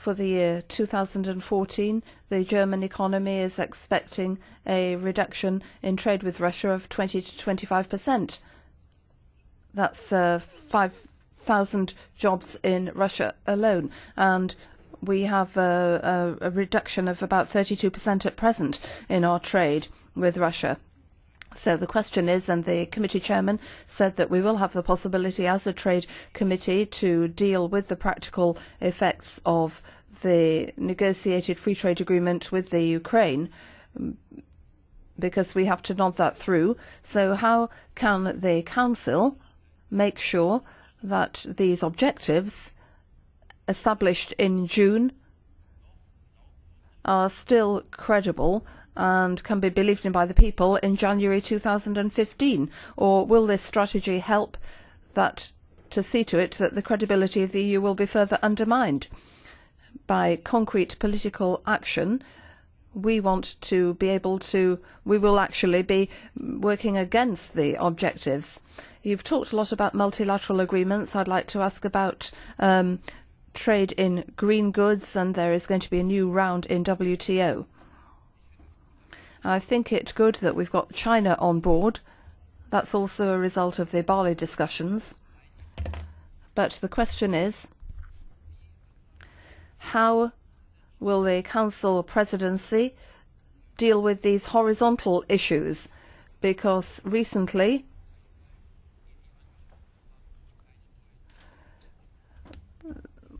For the year 2014, the German economy is expecting a reduction in trade with Russia of 20 to 25%. That's 5,000 jobs in Russia alone. And we have a reduction of about 32% at present in our trade with Russia. So the question is, and the committee chairman said that we will have the possibility as a trade committee to deal with the practical effects of the negotiated free trade agreement with the Ukraine, because we have to nod that through. So how can the Council make sure that these objectives established in June are still credible and can be believed in by the people in January 2015? Or will this strategy help to see to it that the credibility of the EU will be further undermined? By concrete political action, we want to be able to, we will actually be working against the objectives. You've talked a lot about multilateral agreements. I'd like to ask about trade in green goods, and there is going to be a new round in WTO. I think it's good that we've got China on board. That's also a result of the Bali discussions. But the question is, how will the Council presidency deal with these horizontal issues? Because recently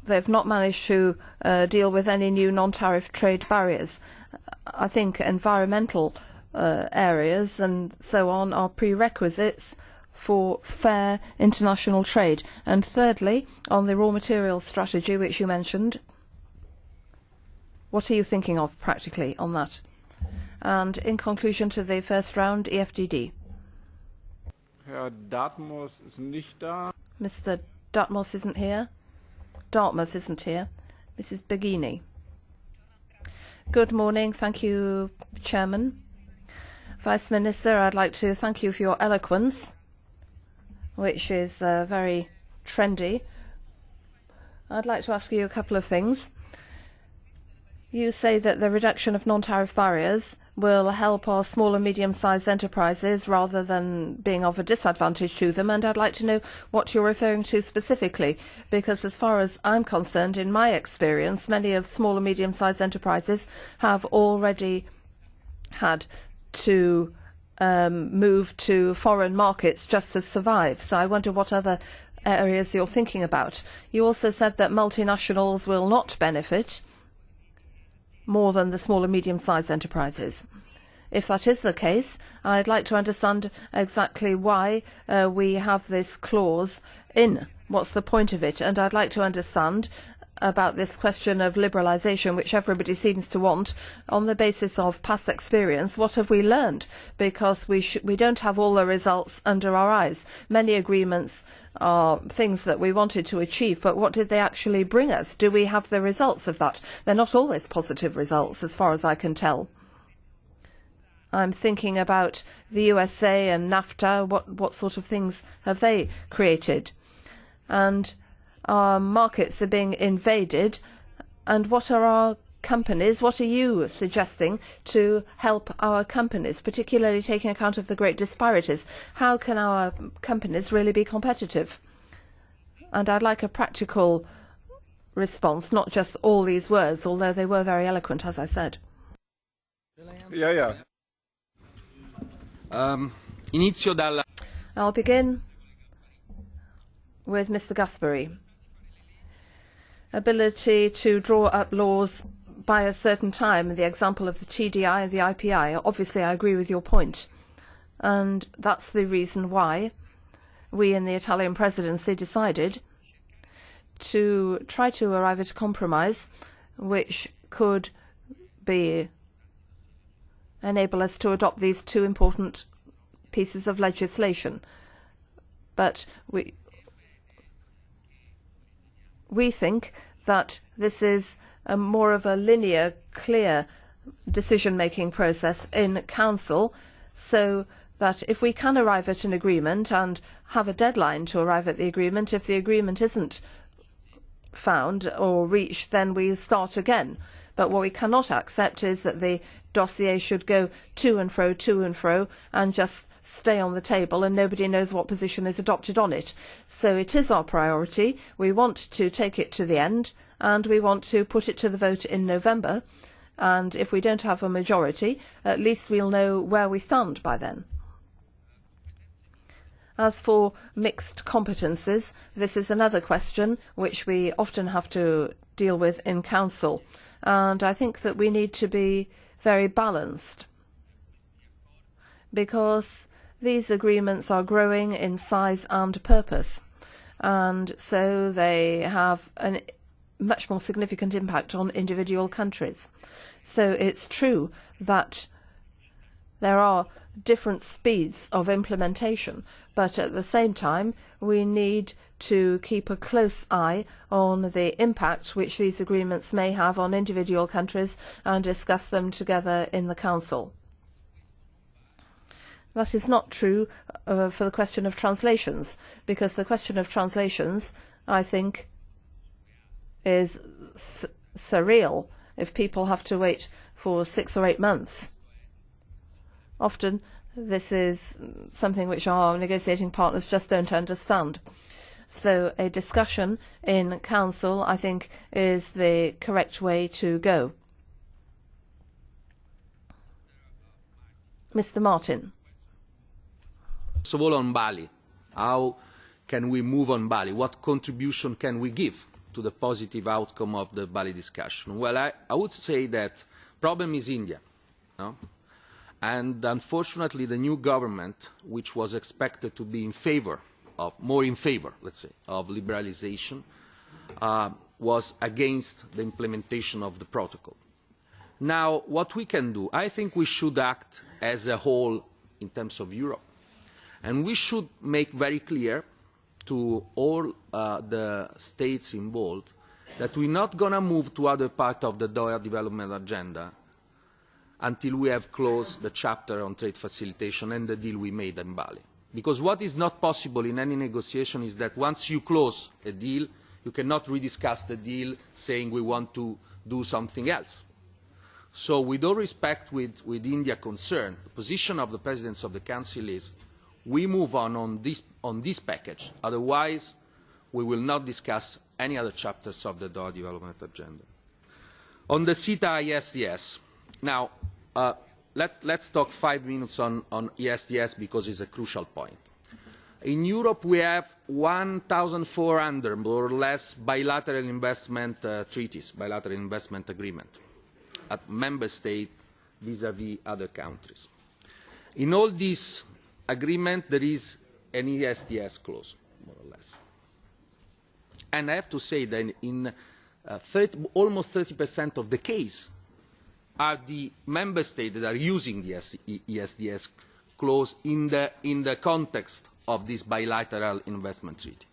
they've not managed to deal with any new non-tariff trade barriers. I think environmental areas and so on are prerequisites for fair international trade. And thirdly, on the raw materials strategy, which you mentioned, what are you thinking of practically on that? And in conclusion to the first round, EFDD. Herr Dartmouth is nicht da. Mr. Dartmouth isn't here. Dartmouth isn't here. Mrs. Begini. Good morning. Thank you, Chairman. Vice Minister, I'd like to thank you for your eloquence, which is very trendy. I'd like to ask you a couple of things. You say that the reduction of non-tariff barriers will help our small and medium-sized enterprises rather than being of a disadvantage to them, and I'd like to know what you're referring to specifically, because as far as I'm concerned, in my experience, many of small and medium-sized enterprises have already had to move to foreign markets just to survive. So I wonder what other areas you're thinking about. You also said that multinationals will not benefit more than the small and medium-sized enterprises. If that is the case, I'd like to understand exactly why we have this clause in. What's the point of it? And I'd like to understand about this question of liberalisation, which everybody seems to want, on the basis of past experience. What have we learned? Because we don't have all the results under our eyes. Many agreements are things that we wanted to achieve, but what did they actually bring us? Do we have the results of that? They're not always positive results, as far as I can tell. I'm thinking about the USA and NAFTA. What sort of things have they created? And our markets are being invaded, and what are our companies, what are you suggesting to help our companies, particularly taking account of the great disparities? How can our companies really be competitive? And I'd like a practical response, not just all these words, although they were very eloquent, as I said. I'll begin with Mr. Gasperi. Ability to draw up laws by a certain time, the example of the TDI and the IPI. Obviously, I agree with your point. And that's the reason why we in the Italian presidency decided to try to arrive at a compromise which could enable us to adopt these two important pieces of legislation. But we think that this is more of a linear, clear decision-making process in Council, so that if we can arrive at an agreement and have a deadline to arrive at the agreement, if the agreement isn't found or reached, then we start again. But what we cannot accept is that the dossier should go to and fro, and just stay on the table and nobody knows what position is adopted on it. So it is our priority. We want to take it to the end and we want to put it to the vote in November. And if we don't have a majority, at least we'll know where we stand by then. As for mixed competences, this is another question which we often have to deal with in Council. And I think that we need to be very balanced, because these agreements are growing in size and purpose, and so they have a much more significant impact on individual countries. So it's true that there are different speeds of implementation, but at the same time we need to keep a close eye on the impact which these agreements may have on individual countries and discuss them together in the Council. That is not true for the question of translations, because the question of translations, I think, is surreal if people have to wait for 6 or 8 months. Often this is something which our negotiating partners just don't understand. So a discussion in Council, I think, is the correct way to go. Mr. Martin. First of all, on Bali, how can we move on Bali? What contribution can we give to the positive outcome of the Bali discussion? Well, I would say that problem is India. No? And unfortunately, the new government, which was expected to be in favor of, more in favor, let's say, of liberalization, was against the implementation of the protocol. Now, what we can do, I think we should act as a whole in terms of Europe. And we should make very clear to all the states involved that we're not going to move to other part of the Doha development agenda until we have closed the chapter on trade facilitation and the deal we made in Bali. Because what is not possible in any negotiation is that once you close a deal, you cannot rediscuss the deal saying we want to do something else. So with all respect with India concern, the position of the Presidents of the Council is we move on this package. Otherwise, we will not discuss any other chapters of the Doha development agenda. On the CETA ISDS, now let's talk 5 minutes on ISDS because it's a crucial point. In Europe, we have 1,400 more or less bilateral investment treaties, bilateral investment agreement at member state vis-à-vis other countries. In all these agreement, there is an ISDS clause, more or less. And I have to say that in almost 30% of the case are the member states that are using the ISDS clause in the context of this bilateral investment treaty.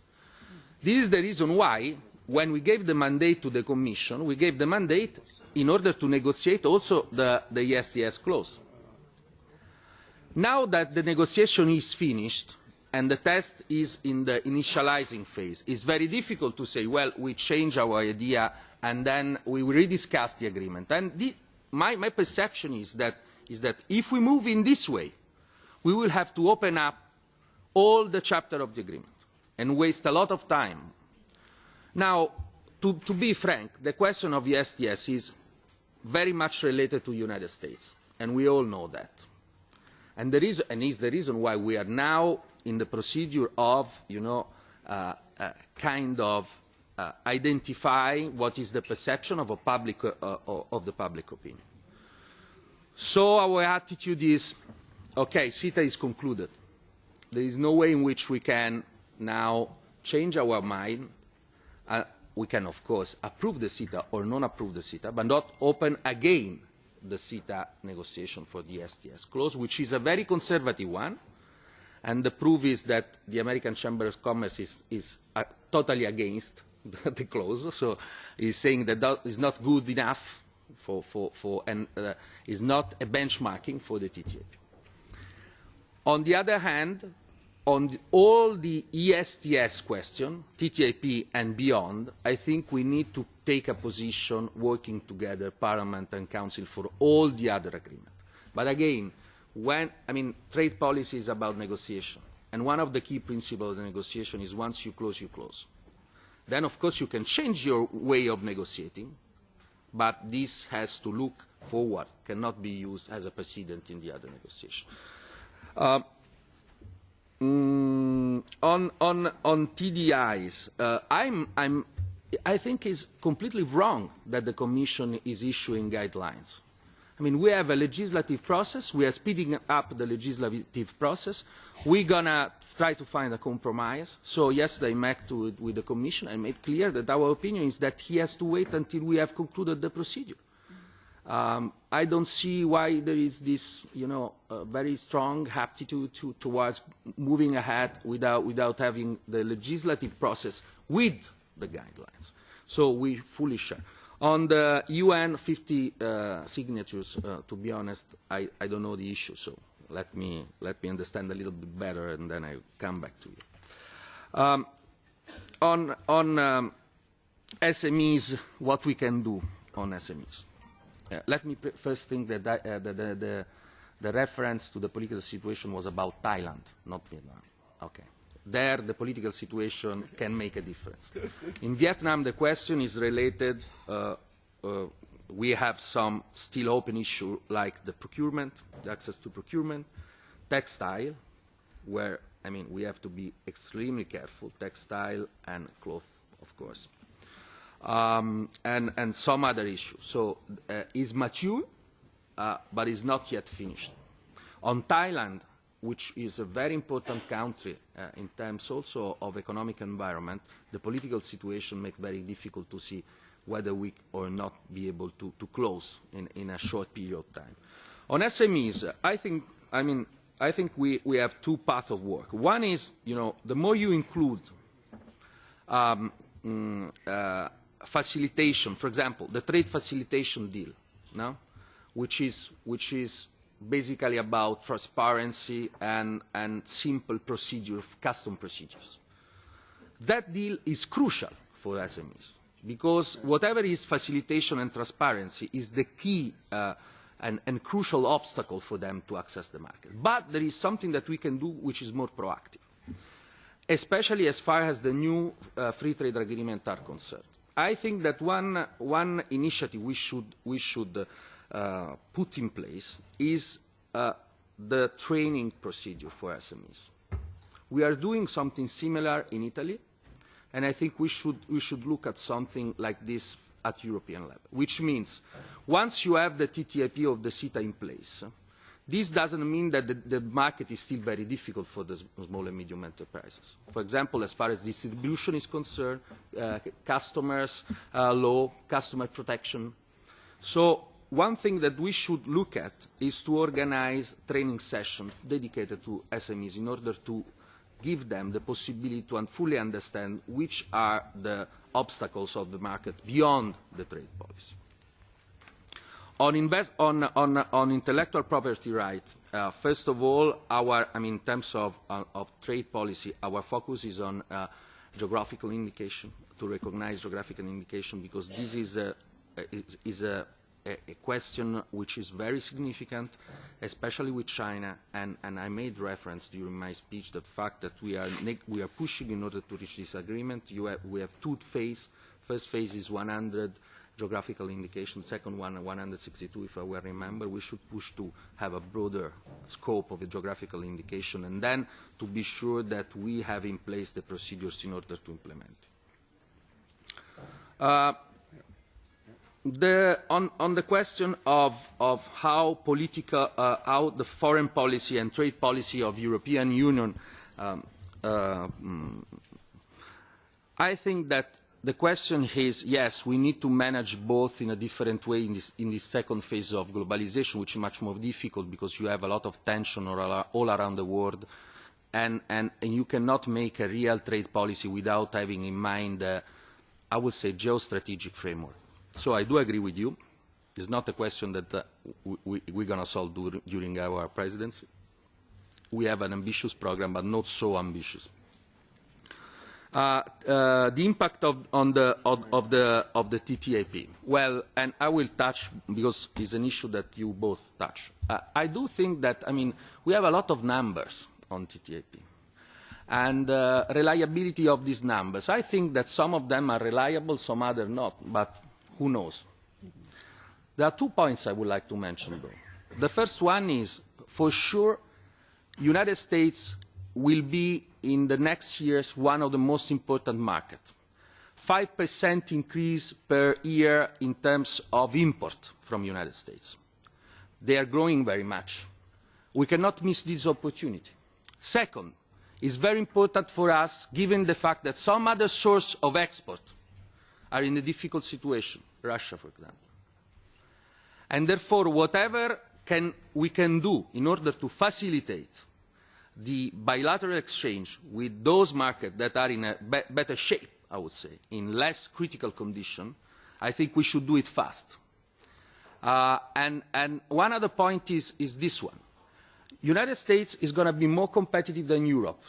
This is the reason why, when we gave the mandate to the Commission, we gave the mandate in order to negotiate also the ISDS clause. Now that the negotiation is finished and the test is in the initializing phase, it's very difficult to say, well, we change our idea and then we will rediscuss the agreement. And my perception is that if we move in this way, we will have to open up all the chapter of the agreement and waste a lot of time. Now, to be frank, the question of the ISDS is very much related to the United States, and we all know that. And is the reason why we are now in the procedure of, kind of identifying what is the perception of the public opinion. So our attitude is, okay, CETA is concluded. There is no way in which we can now change our mind. we can, of course, approve the CETA or not approve the CETA, but not open again the CETA negotiation for the STS clause, which is a very conservative one. And the proof is that the American Chamber of Commerce is totally against the clause. So he's saying that that is not good enough and is not a benchmarking for the TTIP. On the other hand, on all the ESTS question, TTIP and beyond, I think we need to take a position working together, Parliament and Council, for all the other agreements. But again, trade policy is about negotiation. And one of the key principles of the negotiation is once you close, you close. Then, of course, you can change your way of negotiating, but this has to look forward, cannot be used as a precedent in the other negotiation. On TDIs, I think it's completely wrong that the Commission is issuing guidelines. I mean, we have a legislative process. We are speeding up the legislative process. We're going to try to find a compromise. So yesterday I met with the Commission. I made clear that our opinion is that he has to wait until we have concluded the procedure. I don't see why there is this, very strong aptitude towards moving ahead without having the legislative process with the guidelines. So we fully share. On the UN 50 signatures, to be honest, I don't know the issue, so let me understand a little bit better, and then I'll come back to you. On SMEs, what we can do on SMEs. Let me first think that the reference to the political situation was about Thailand, not Vietnam. Okay. There, the political situation can make a difference. In Vietnam, the question is related. We have some still open issues like the procurement, the access to procurement, textile, where, we have to be extremely careful, textile and cloth, of course. And some other issues. So it's mature, but it's not yet finished. On Thailand, which is a very important country in terms also of economic environment, the political situation makes it very difficult to see whether we or not be able to close in a short period of time. On SMEs, I think we have two paths of work. One is, the more you include facilitation, for example, the trade facilitation deal, no? which is basically about transparency and simple procedure, custom procedures. That deal is crucial for SMEs because whatever is facilitation and transparency is the key and crucial obstacle for them to access the market. But there is something that we can do which is more proactive, especially as far as the new free trade agreements are concerned. I think that one initiative we should put in place is the training procedure for SMEs. We are doing something similar in Italy, and I think we should look at something like this at European level, which means once you have the TTIP of the CETA in place, this doesn't mean that the market is still very difficult for the small and medium enterprises. For example, as far as distribution is concerned, customers law, customer protection. So one thing that we should look at is to organize training sessions dedicated to SMEs in order to give them the possibility to fully understand which are the obstacles of the market beyond the trade policy. On intellectual property rights, first of all, in terms of trade policy, our focus is on geographical indication, to recognize geographical indication, because this is a question which is very significant, especially with China, and I made reference during my speech to the fact that we are pushing in order to reach this agreement. We have two phases. First phase is 100 geographical indication, second one 162, if I well remember. We should push to have a broader scope of a geographical indication, and then to be sure that we have in place the procedures in order to implement. On the question of how the foreign policy and trade policy of European Union, I think that the question is, yes, we need to manage both in a different way in this second phase of globalization, which is much more difficult because you have a lot of tension all around the world, and you cannot make a real trade policy without having in mind, I would say, geostrategic framework. So I do agree with you. It's not a question that we're going to solve during our presidency. We have an ambitious program, but not so ambitious. The impact of the TTIP. Well, and I will touch, because it's an issue that you both touch. I do think that, I mean, we have a lot of numbers on TTIP. And reliability of these numbers. I think that some of them are reliable, some others not, but who knows? There are 2 points I would like to mention, though. The first one is, for sure, United States will be in the next years one of the most important markets. 5% increase per year in terms of import from the United States. They are growing very much. We cannot miss this opportunity. Second, it's very important for us, given the fact that some other sources of export are in a difficult situation, Russia, for example. And therefore, whatever we can do in order to facilitate the bilateral exchange with those markets that are in a better shape, I would say, in less critical condition, I think we should do it fast. And one other point is this one. United States is going to be more competitive than Europe.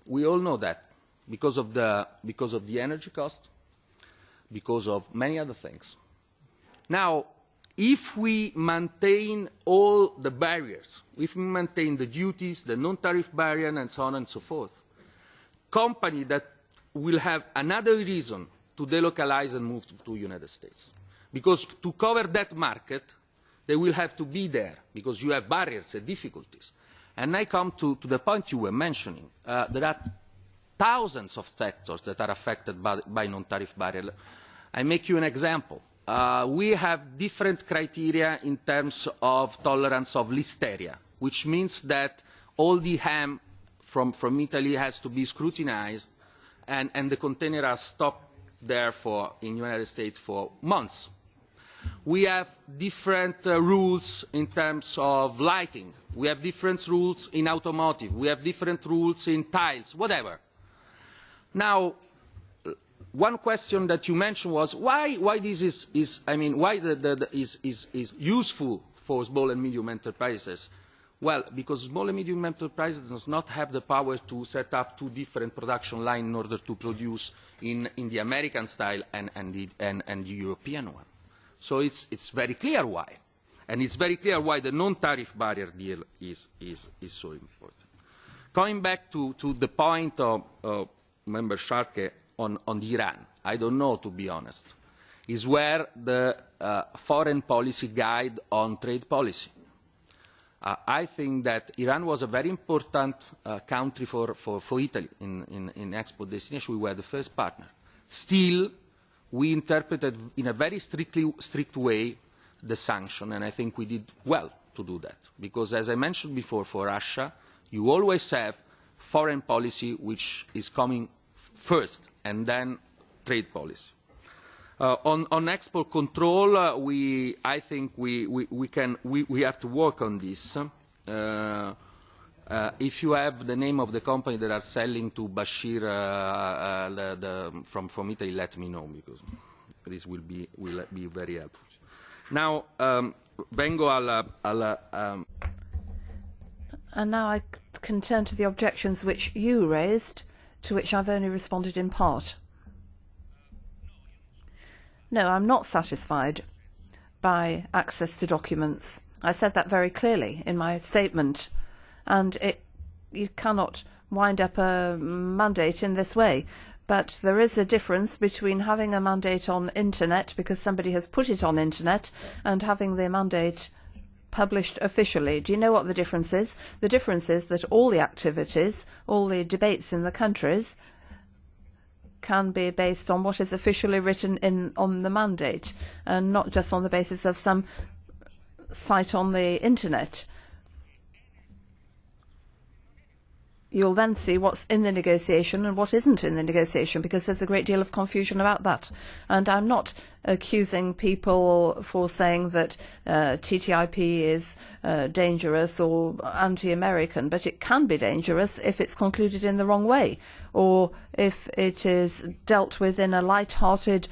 We all know that because of the energy cost, because of many other things. Now, if we maintain all the barriers, if we maintain the duties, the non-tariff barrier, and so on and so forth, companies that will have another reason to delocalize and move to the United States. Because to cover that market, they will have to be there, because you have barriers and difficulties. And I come to the point you were mentioning. There are thousands of sectors that are affected by non-tariff barriers. I make you an example. We have different criteria in terms of tolerance of listeria, which means that all the ham from Italy has to be scrutinized, and the containers are stopped there in the United States for months. We have different rules in terms of lighting. We have different rules in automotive. We have different rules in tiles, whatever. Now, one question that you mentioned was why this is useful for small and medium enterprises. Well, because small and medium enterprises do not have the power to set up 2 different production lines in order to produce in the American style and the European one. So it's very clear why. And it's very clear why the non-tariff barrier deal is so important. Coming back to the point of Member Schalke on Iran, I don't know, to be honest, is where the foreign policy guide on trade policy. I think that Iran was a very important country for Italy in export destination. We were the first partner. Still, we interpreted in a very strict way the sanction, and I think we did well to do that. Because, as I mentioned before, for Russia, you always have foreign policy which is coming first, and then trade policy. On export control, I think we have to work on this. If you have the name of the company that are selling to Bashir from Italy, let me know, because this will be very helpful. Now, vengo alla And now I can turn to the objections which you raised, to which I've only responded in part. No, I'm not satisfied by access to documents. I said that very clearly in my statement. And you cannot wind up a mandate in this way. But there is a difference between having a mandate on internet, because somebody has put it on internet, and having the mandate published officially. Do you know what the difference is? The difference is that all the activities, all the debates in the countries can be based on what is officially written on the mandate, and not just on the basis of some site on the internet. you'll then see what's in the negotiation and what isn't in the negotiation, because there's a great deal of confusion about that. And I'm not accusing people for saying that TTIP is dangerous or anti-American, but it can be dangerous if it's concluded in the wrong way, or if it is dealt with in a light-hearted,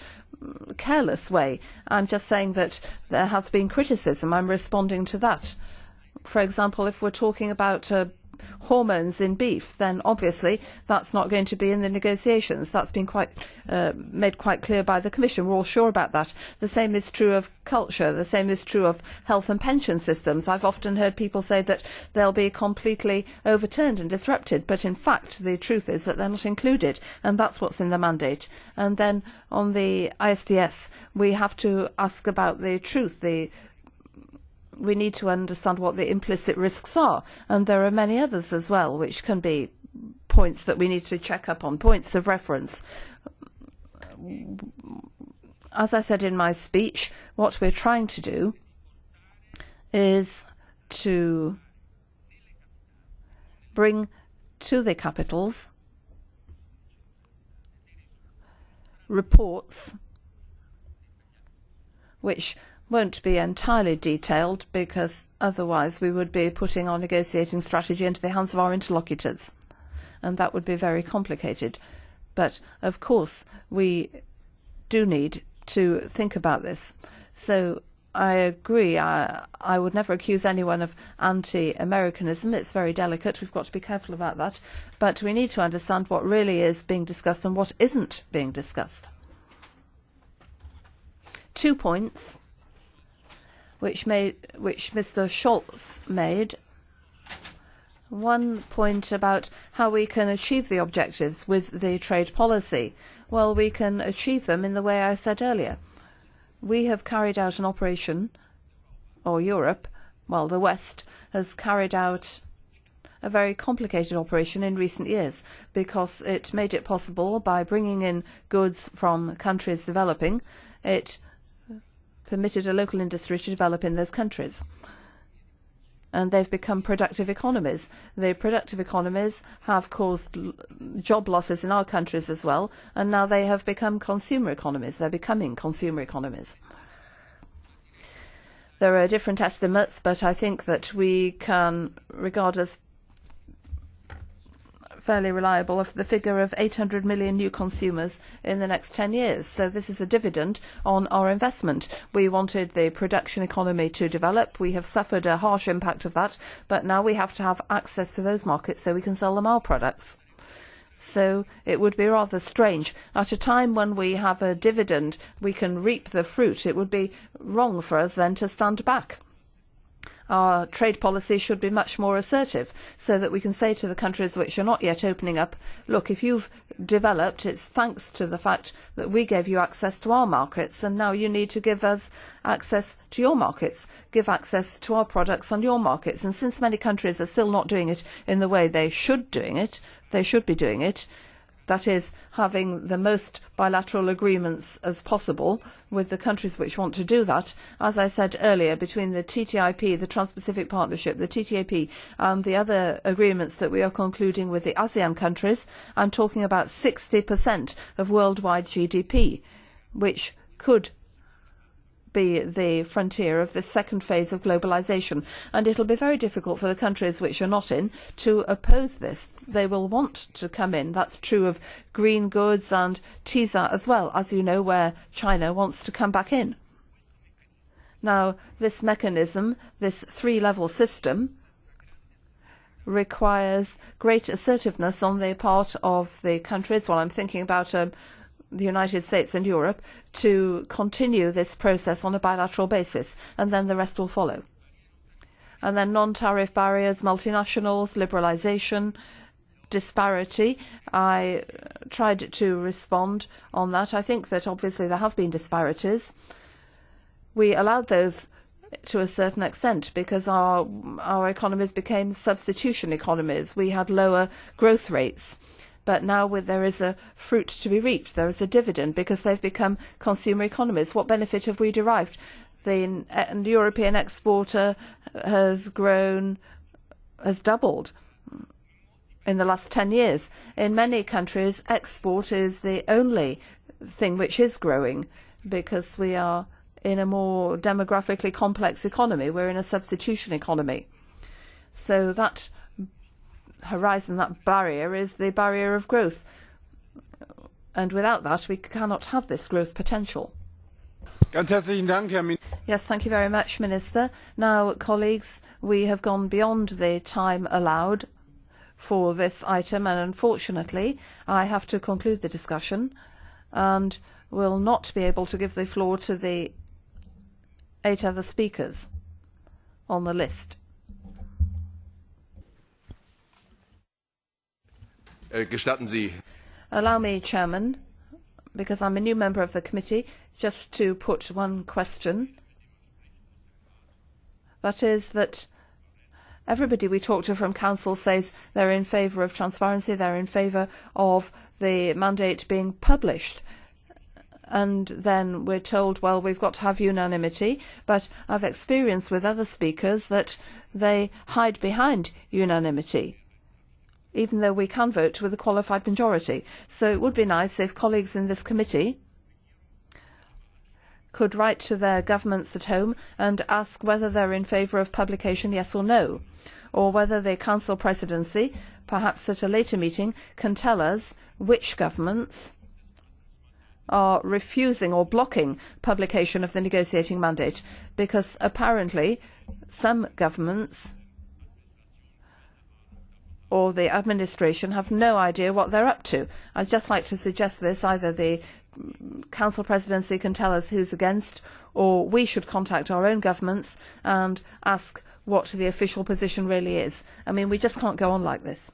careless way. I'm just saying that there has been criticism. I'm responding to that. For example, if we're talking about hormones in beef, then obviously that's not going to be in the negotiations. That's been made quite clear by the Commission. We're all sure about that. The same is true of culture. The same is true of health and pension systems. I've often heard people say that they'll be completely overturned and disrupted, but in fact the truth is that they're not included, and that's what's in the mandate. And then on the ISDS, we have to ask about the truth. We need to understand what the implicit risks are, and there are many others as well, which can be points that we need to check up on, points of reference. As I said in my speech, what we're trying to do is to bring to the capitals reports which won't be entirely detailed, because otherwise we would be putting our negotiating strategy into the hands of our interlocutors, and that would be very complicated. But of course we do need to think about this. So I agree, I would never accuse anyone of anti-Americanism. It's very delicate, we've got to be careful about that, but we need to understand what really is being discussed and what isn't being discussed. 2 points which Mr. Scholz made. One point about how we can achieve the objectives with the trade policy. Well, we can achieve them in the way I said earlier. We have carried out an operation, or Europe, well, the West, has carried out a very complicated operation in recent years, because it made it possible by bringing in goods from countries developing. It permitted a local industry to develop in those countries, and they've become productive economies. The productive economies have caused job losses in our countries as well, and now they have become consumer economies. They're becoming consumer economies. There are different estimates, but I think that we can regard as fairly reliable of the figure of 800 million new consumers in the next 10 years. So this is a dividend on our investment. We wanted the production economy to develop. We have suffered a harsh impact of that, but now we have to have access to those markets so we can sell them our products. So it would be rather strange. At a time when we have a dividend, we can reap the fruit. It would be wrong for us then to stand back. Our trade policy should be much more assertive, so that we can say to the countries which are not yet opening up, look, if you've developed, it's thanks to the fact that we gave you access to our markets, and now you need to give us access to your markets, give access to our products on your markets. And since many countries are still not doing it in the way they should be doing it, that is, having the most bilateral agreements as possible with the countries which want to do that. As I said earlier, between the TTIP, the Trans-Pacific Partnership, the TTAP, and the other agreements that we are concluding with the ASEAN countries, I'm talking about 60% of worldwide GDP, which could be the frontier of the second phase of globalization. And it'll be very difficult for the countries which are not in to oppose this. They will want to come in. That's true of green goods and TISA as well, as you know, where China wants to come back in. Now, this mechanism, this three-level system, requires great assertiveness on the part of the countries. Well, I'm thinking about the United States and Europe, to continue this process on a bilateral basis, and then the rest will follow. And then non-tariff barriers, multinationals, liberalisation, disparity. I tried to respond on that. I think that obviously there have been disparities. We allowed those to a certain extent because our economies became substitution economies. We had lower growth rates. But now there is a fruit to be reaped. There is a dividend because they've become consumer economies. What benefit have we derived? The European exporter has doubled. in the last 10 years. In many countries, export is the only thing which is growing because we are in a more demographically complex economy. We're in a substitution economy. So that horizon, that barrier, is the barrier of growth. And without that, we cannot have this growth potential. Ganz herzlichen Dank, Herr Minister. Yes, thank you very much, Minister. Now, colleagues, we have gone beyond the time allowed for this item, and unfortunately, I have to conclude the discussion and will not be able to give the floor to the 8 other speakers on the list. Gestatten Sie. Allow me, Chairman, because I'm a new member of the committee, just to put one question. That is that everybody we talk to from Council says they're in favour of transparency, they're in favour of the mandate being published. And then we're told, well, we've got to have unanimity, but I've experienced with other speakers that they hide behind unanimity, even though we can vote with a qualified majority. So it would be nice if colleagues in this committee could write to their governments at home and ask whether they're in favour of publication, yes or no, or whether the Council presidency, perhaps at a later meeting, can tell us which governments are refusing or blocking publication of the negotiating mandate, because apparently some governments or the administration have no idea what they're up to. I'd just like to suggest this: either the Council presidency can tell us who's against, or we should contact our own governments and ask what the official position really is. I mean, we just can't go on like this.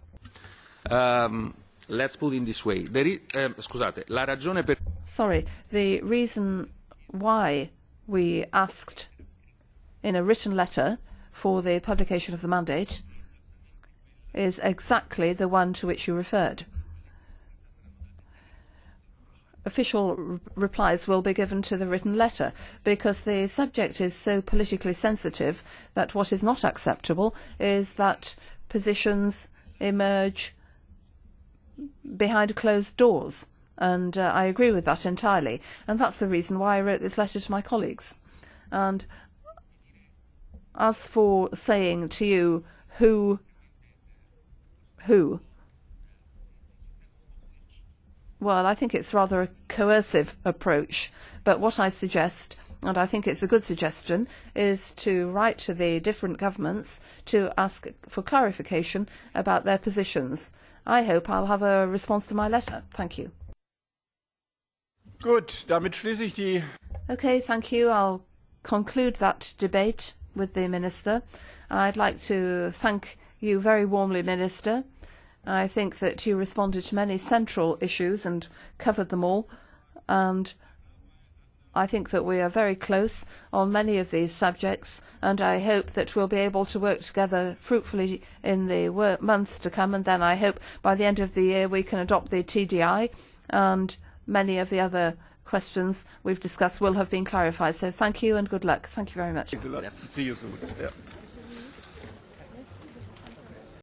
Let's put it this way. Scusate, la ragione per... Sorry, the reason why we asked in a written letter for the publication of the mandate is exactly the one to which you referred. Official replies will be given to the written letter because the subject is so politically sensitive that what is not acceptable is that positions emerge behind closed doors. And I agree with that entirely. And that's the reason why I wrote this letter to my colleagues. And as for saying to you who, well, I think it's rather a coercive approach. But what I suggest, and I think it's a good suggestion, is to write to the different governments to ask for clarification about their positions. I hope I'll have a response to my letter. Thank you. Gut, damit schließe ich die... Okay, thank you. I'll conclude that debate with the Minister. I'd like to thank you very warmly, Minister. I think that you responded to many central issues and covered them all. And I think that we are very close on many of these subjects, and I hope that we'll be able to work together fruitfully in the months to come, and then I hope by the end of the year we can adopt the TDI, and many of the other questions we've discussed will have been clarified. So thank you and good luck. Thank you very much. See you soon. Yeah.